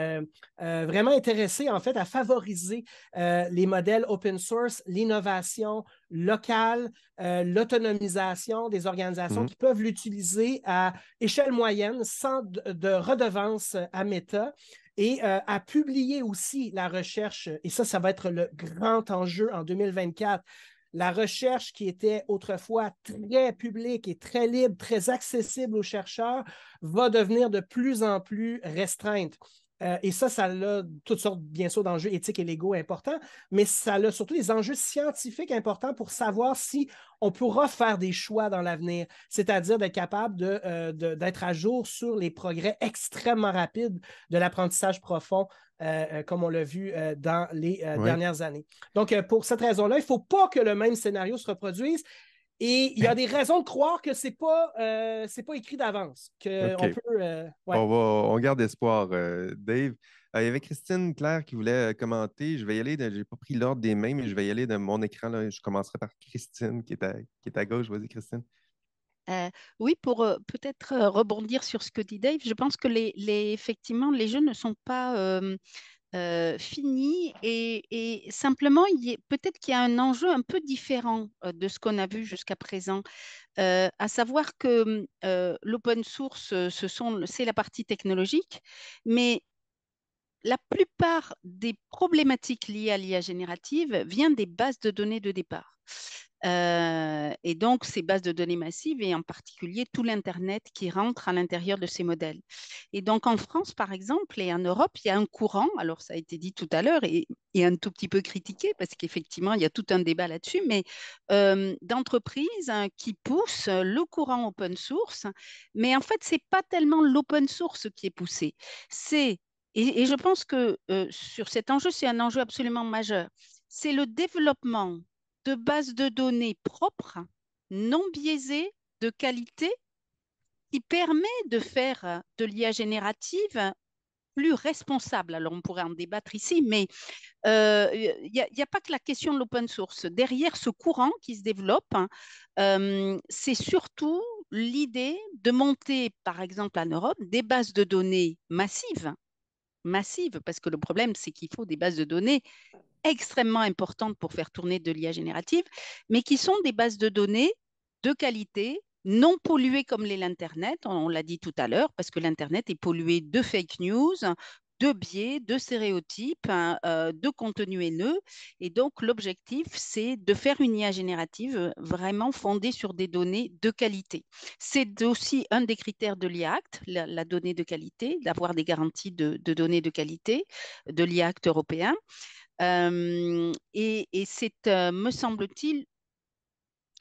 S10: intéressé, en fait, à favoriser les modèles open source, l'innovation locale, l'autonomisation des organisations qui peuvent l'utiliser à échelle moyenne sans de redevance à Meta et à publier aussi la recherche. Et ça va être le grand enjeu en 2024. La recherche qui était autrefois très publique et très libre, très accessible aux chercheurs, va devenir de plus en plus restreinte. Et ça a toutes sortes, bien sûr, d'enjeux éthiques et légaux importants, mais ça a surtout des enjeux scientifiques importants pour savoir si on pourra faire des choix dans l'avenir, c'est-à-dire d'être capable d'être à jour sur les progrès extrêmement rapides de l'apprentissage profond, comme on l'a vu dans les dernières années. Donc, pour cette raison-là, il ne faut pas que le même scénario se reproduise. Et il y a des raisons de croire que c'est pas écrit d'avance.
S1: OK. On garde espoir, Dave. Il y avait Christine Claire qui voulait commenter. Je vais y aller. Je n'ai pas pris l'ordre des mains, mais je vais y aller de mon écran. Là. Je commencerai par Christine qui est à gauche. Vas-y, Christine.
S7: Oui, pour peut-être rebondir sur ce que dit Dave, je pense que effectivement, les jeux ne sont pas finis et simplement, peut-être qu'il y a un enjeu un peu différent de ce qu'on a vu jusqu'à présent, à savoir que l'open source, c'est la partie technologique, mais la plupart des problématiques liées à l'IA générative viennent des bases de données de départ. Et donc, ces bases de données massives et en particulier tout l'Internet qui rentre à l'intérieur de ces modèles. Et donc, en France, par exemple, et en Europe, il y a un courant, alors ça a été dit tout à l'heure et un tout petit peu critiqué parce qu'effectivement, il y a tout un débat là-dessus, mais d'entreprises qui poussent le courant open source. Mais en fait, ce n'est pas tellement l'open source qui est poussé. Et je pense que sur cet enjeu, c'est un enjeu absolument majeur. C'est le développement de bases de données propres, non biaisées, de qualité, qui permet de faire de l'IA générative plus responsable. Alors, on pourrait en débattre ici, mais il n'y a pas que la question de l'open source. Derrière ce courant qui se développe, c'est surtout l'idée de monter, par exemple en Europe, des bases de données massives, parce que le problème, c'est qu'il faut des bases de données extrêmement importantes pour faire tourner de l'IA générative, mais qui sont des bases de données de qualité, non polluées comme l'Internet, on l'a dit tout à l'heure, parce que l'Internet est pollué de fake news, de biais, de stéréotypes, de contenus haineux. Et donc, l'objectif, c'est de faire une IA générative vraiment fondée sur des données de qualité. C'est aussi un des critères de l'IA Act, la donnée de qualité, d'avoir des garanties de données de qualité de l'IA Act européen. Et c'est, me semble-t-il,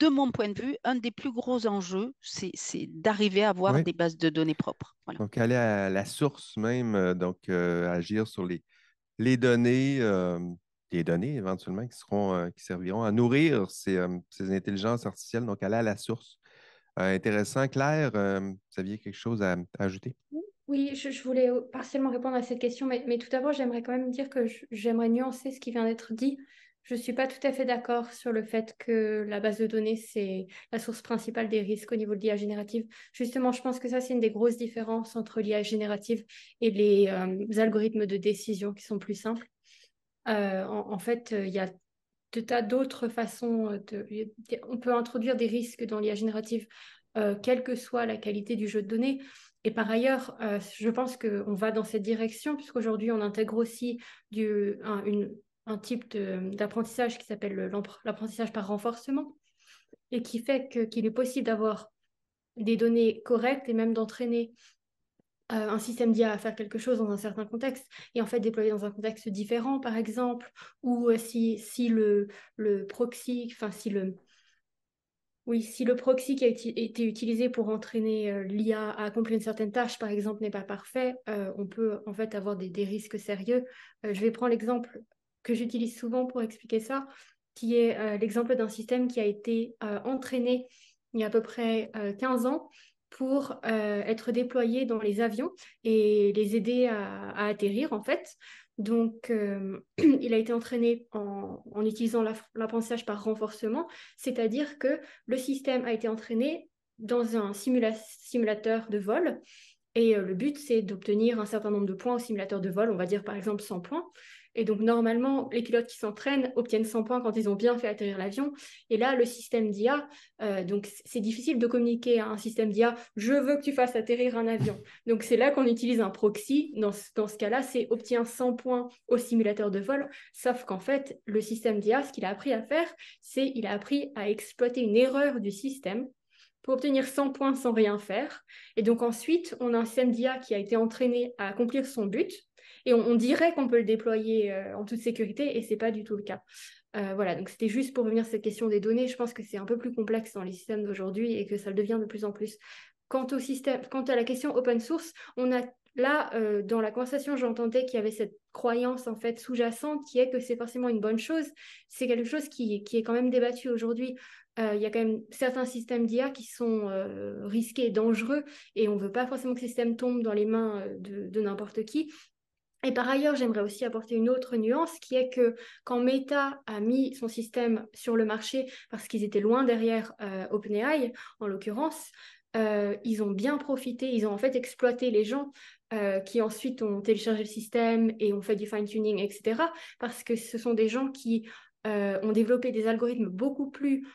S7: de mon point de vue, un des plus gros enjeux, c'est d'arriver à avoir des bases de données propres. Voilà.
S1: Donc, aller à la source même, agir sur les données, des données éventuellement qui serviront à nourrir ces intelligences artificielles, donc aller à la source. Intéressant. Claire, vous aviez quelque chose à ajouter?
S6: Oui, je voulais partiellement répondre à cette question, mais tout d'abord, j'aimerais quand même dire que j'aimerais nuancer ce qui vient d'être dit. Je ne suis pas tout à fait d'accord sur le fait que la base de données, c'est la source principale des risques au niveau de l'IA générative. Justement, je pense que ça, c'est une des grosses différences entre l'IA générative et les algorithmes de décision qui sont plus simples. En fait, il y a de tas d'autres façons. On peut introduire des risques dans l'IA générative, quelle que soit la qualité du jeu de données. Et par ailleurs, je pense qu'on va dans cette direction, puisqu'aujourd'hui, on intègre aussi un type d'apprentissage qui s'appelle l'apprentissage par renforcement, et qui fait qu'il est possible d'avoir des données correctes et même d'entraîner un système d'IA à faire quelque chose dans un certain contexte et en fait déployer dans un contexte différent, par exemple, ou si le proxy, enfin si le proxy qui a été utilisé pour entraîner l'IA à accomplir une certaine tâche, par exemple, n'est pas parfait, on peut en fait avoir des risques sérieux. Je vais prendre l'exemple que j'utilise souvent pour expliquer ça, qui est l'exemple d'un système qui a été entraîné il y a à peu près 15 ans pour être déployé dans les avions et les aider à atterrir, en fait. Donc, il a été entraîné en utilisant l'apprentissage par renforcement, c'est-à-dire que le système a été entraîné dans un simulateur de vol. Et le but, c'est d'obtenir un certain nombre de points au simulateur de vol, on va dire par exemple 100 points. Et donc, normalement, les pilotes qui s'entraînent obtiennent 100 points quand ils ont bien fait atterrir l'avion. Et là, le système d'IA, donc c'est difficile de communiquer à un système d'IA, je veux que tu fasses atterrir un avion. Donc, c'est là qu'on utilise un proxy. Dans ce cas-là, c'est obtient 100 points au simulateur de vol. Sauf qu'en fait, le système d'IA, ce qu'il a appris à faire, c'est qu'il a appris à exploiter une erreur du système pour obtenir 100 points sans rien faire. Et donc ensuite, on a un système d'IA qui a été entraîné à accomplir son but. et on dirait qu'on peut le déployer en toute sécurité et c'est pas du tout le cas. Voilà, donc c'était juste pour revenir sur cette question des données. Je pense que c'est un peu plus complexe dans les systèmes d'aujourd'hui et que ça le devient de plus en plus. Quant à la question open source, on a là, dans la conversation, j'entendais qu'il y avait cette croyance en fait sous-jacente qui est que c'est forcément une bonne chose. C'est quelque chose qui est quand même débattu aujourd'hui. Il y a quand même certains systèmes d'IA qui sont risqués et dangereux et on ne veut pas forcément que ces systèmes tombent dans les mains de n'importe qui. Et par ailleurs, j'aimerais aussi apporter une autre nuance qui est que quand Meta a mis son système sur le marché parce qu'ils étaient loin derrière OpenAI, en l'occurrence, ils ont bien profité, ils ont en fait exploité les gens qui ensuite ont téléchargé le système et ont fait du fine-tuning, etc. Parce que ce sont des gens qui ont développé des algorithmes beaucoup plus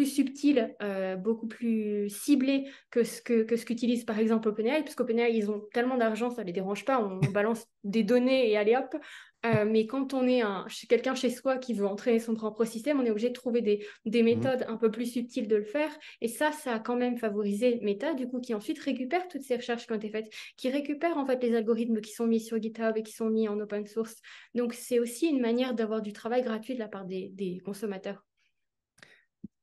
S6: subtils, beaucoup plus ciblés que ce qu'utilise par exemple OpenAI, parce qu'OpenAI, ils ont tellement d'argent, ça ne les dérange pas, on balance des données et allez hop. Mais quand on est quelqu'un chez soi qui veut entraîner son propre système, on est obligé de trouver des méthodes un peu plus subtiles de le faire. Et ça a quand même favorisé Meta, du coup, qui ensuite récupère toutes ces recherches qui ont été faites, qui récupère en fait les algorithmes qui sont mis sur GitHub et qui sont mis en open source. Donc, c'est aussi une manière d'avoir du travail gratuit de la part des consommateurs.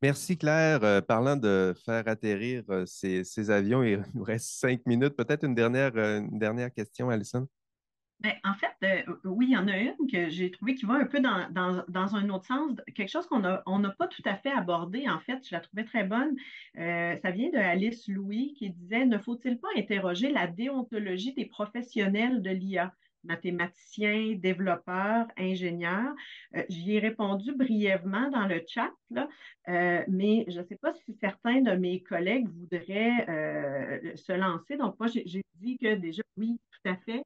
S1: Merci Claire. Parlant de faire atterrir ces avions, il nous reste 5 minutes. Peut-être une dernière question, Alison.
S9: Ben, en fait, oui, il y en a une que j'ai trouvée qui va un peu dans un autre sens. Quelque chose qu'on n'a pas tout à fait abordé, en fait, je la trouvais très bonne. Ça vient de Alice Louis qui disait, ne faut-il pas interroger la déontologie des professionnels de l'IA? Mathématiciens, développeurs, ingénieurs. J'y ai répondu brièvement dans le chat, là, mais je ne sais pas si certains de mes collègues voudraient se lancer. Donc, moi, j'ai dit que déjà, oui, tout à fait.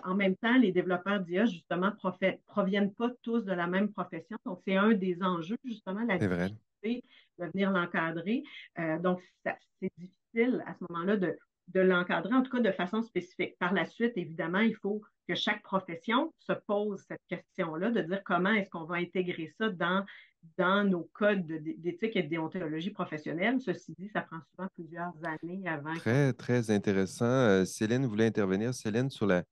S9: En même temps, les développeurs d'IA, justement, proviennent pas tous de la même profession. Donc, c'est un des enjeux, justement, la
S1: C'est vrai.
S9: difficulté de venir l'encadrer. Donc, c'est difficile à ce moment-là de l'encadrer, en tout cas de façon spécifique. Par la suite, évidemment, il faut que chaque profession se pose cette question-là, de dire comment est-ce qu'on va intégrer ça dans nos codes d'éthique et de déontologie professionnelle. Ceci dit, ça prend souvent plusieurs années avant.
S1: Très, très intéressant. Céline voulait intervenir. Céline, sur la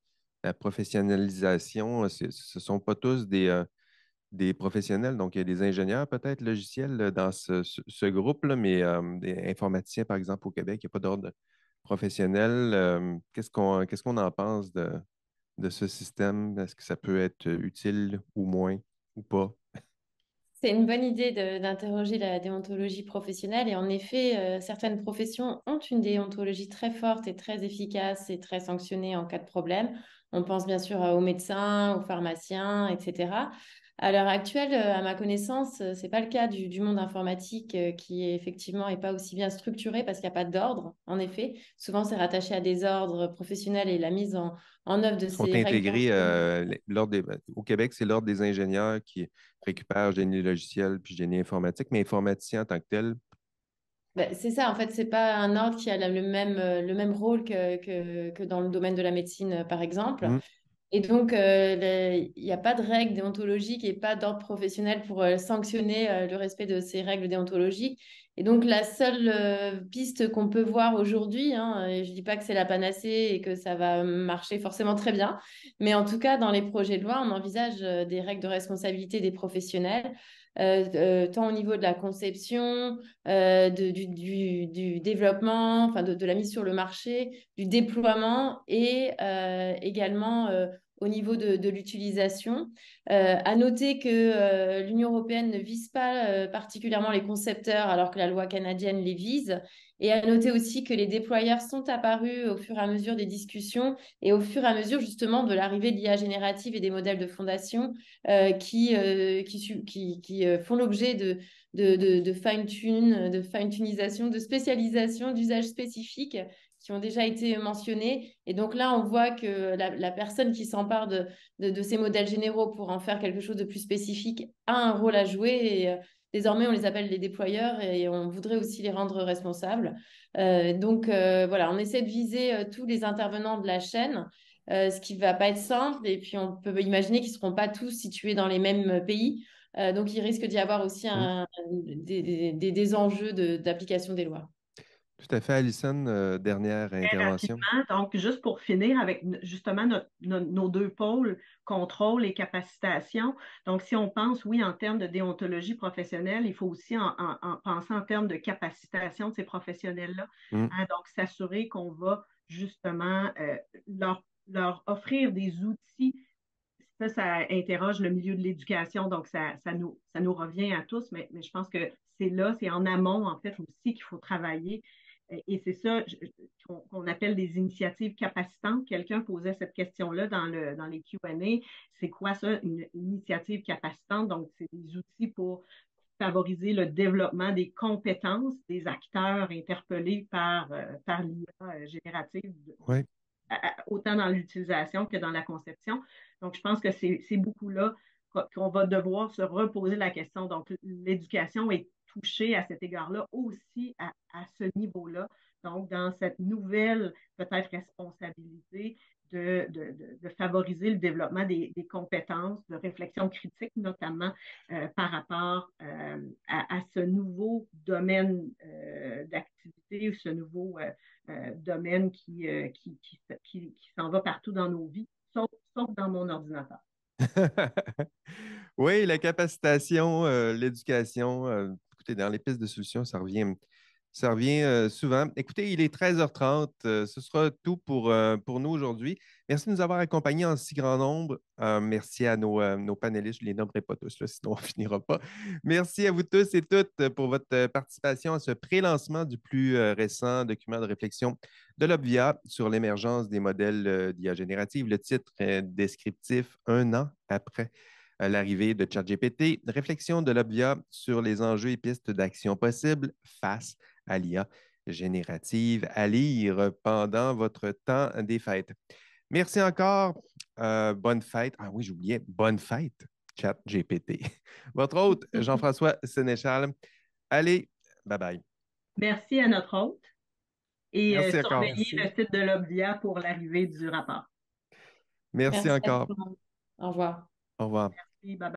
S1: professionnalisation, ce ne sont pas tous des professionnels, donc il y a des ingénieurs peut-être logiciels dans ce groupe-là, mais des informaticiens, par exemple, au Québec, il n'y a pas d'ordre professionnel. Qu'est-ce qu'on en pense de ce système? Est-ce que ça peut être utile ou moins ou pas?
S2: C'est une bonne idée d'interroger la déontologie professionnelle et en effet, certaines professions ont une déontologie très forte et très efficace et très sanctionnée en cas de problème. On pense bien sûr aux médecins, aux pharmaciens, etc. À l'heure actuelle, à ma connaissance, ce n'est pas le cas du monde informatique qui effectivement n'est pas aussi bien structuré parce qu'il n'y a pas d'ordre, en effet. Souvent, c'est rattaché à des ordres professionnels et la mise en œuvre de
S1: Ils sont
S2: ces règles.
S1: intégrés au Québec, c'est l'ordre des ingénieurs qui récupère génie logiciel puis génie informatique, mais informaticien en tant que tel.
S2: Ben, c'est ça, en fait, c'est pas un ordre qui a le même rôle que dans le domaine de la médecine, par exemple.
S1: Hmm.
S2: Et donc, il n'y a pas de règles déontologiques et pas d'ordre professionnel pour sanctionner le respect de ces règles déontologiques. Et donc, la seule piste qu'on peut voir aujourd'hui, hein, et je ne dis pas que c'est la panacée et que ça va marcher forcément très bien, mais en tout cas, dans les projets de loi, on envisage des règles de responsabilité des professionnels, tant au niveau de la conception, du développement, enfin de la mise sur le marché, du déploiement et également au niveau de l'utilisation. À noter que l'Union européenne ne vise pas particulièrement les concepteurs alors que la loi canadienne les vise. Et à noter aussi que les déployeurs sont apparus au fur et à mesure des discussions et au fur et à mesure justement de l'arrivée de l'IA générative et des modèles de fondation qui font l'objet de fine-tune, de fine-tunisation, de spécialisation, d'usages spécifiques qui ont déjà été mentionnés. Et donc là, on voit que la personne qui s'empare de ces modèles généraux pour en faire quelque chose de plus spécifique a un rôle à jouer. Et désormais, on les appelle les déployeurs et on voudrait aussi les rendre responsables. Donc voilà, on essaie de viser tous les intervenants de la chaîne. Ce qui ne va pas être simple. Et puis, on peut imaginer qu'ils ne seront pas tous situés dans les mêmes pays. Donc, il risque d'y avoir aussi des enjeux d'application des lois.
S1: Tout à fait, Alison, dernière
S9: Très
S1: intervention.
S9: rapidement. Donc, juste pour finir avec justement nos deux pôles, contrôle et capacitation. Donc, si on pense, oui, en termes de déontologie professionnelle, il faut aussi en penser en termes de capacitation de ces professionnels-là.
S1: Mm.
S9: Hein, donc, s'assurer qu'on va justement leur offrir des outils. Ça interroge le milieu de l'éducation, donc ça nous revient à tous, mais je pense que c'est en amont, en fait, aussi qu'il faut travailler. Et c'est ça qu'on appelle des initiatives capacitantes. Quelqu'un posait cette question-là dans les Q&A. C'est quoi ça, une initiative capacitante? Donc, c'est des outils pour favoriser le développement des compétences des acteurs interpellés par l'IA générative,
S1: Oui.
S9: autant dans l'utilisation que dans la conception. Donc, je pense que c'est beaucoup là qu'on va devoir se reposer la question. Donc, l'éducation est touchée à cet égard-là aussi à ce niveau-là. Donc, dans cette nouvelle, peut-être, responsabilité de favoriser le développement des compétences de réflexion critique, notamment par rapport à ce nouveau domaine d'activité ou ce nouveau domaine qui s'en va partout dans nos vies, sauf dans mon ordinateur.
S1: Oui, la capacitation, l'éducation, écoutez, dans les pistes de solutions, ça revient souvent. Écoutez, il est 13h30. Ce sera tout pour nous aujourd'hui. Merci de nous avoir accompagnés en si grand nombre. Merci à nos panélistes. Je ne les nommerai pas tous, là, sinon on ne finira pas. Merci à vous tous et toutes pour votre participation à ce pré-lancement du plus récent document de réflexion de l'Obvia sur l'émergence des modèles d'IA générative. Le titre est descriptif, un an après l'arrivée de ChatGPT, réflexion de l'Obvia sur les enjeux et pistes d'action possibles face à l'IA générative à lire pendant votre temps des fêtes. Merci encore. Bonne fête. Ah oui, j'oubliais. Bonne fête, ChatGPT. Votre hôte, Jean-François Sénéchal. Allez, bye bye.
S9: Merci à notre hôte et
S1: Merci encore.
S9: surveillez le site de l'Obdia pour l'arrivée du rapport.
S1: Merci
S2: Merci à
S1: encore.
S2: tout le monde. Au revoir.
S1: Au revoir.
S9: Merci, bye bye.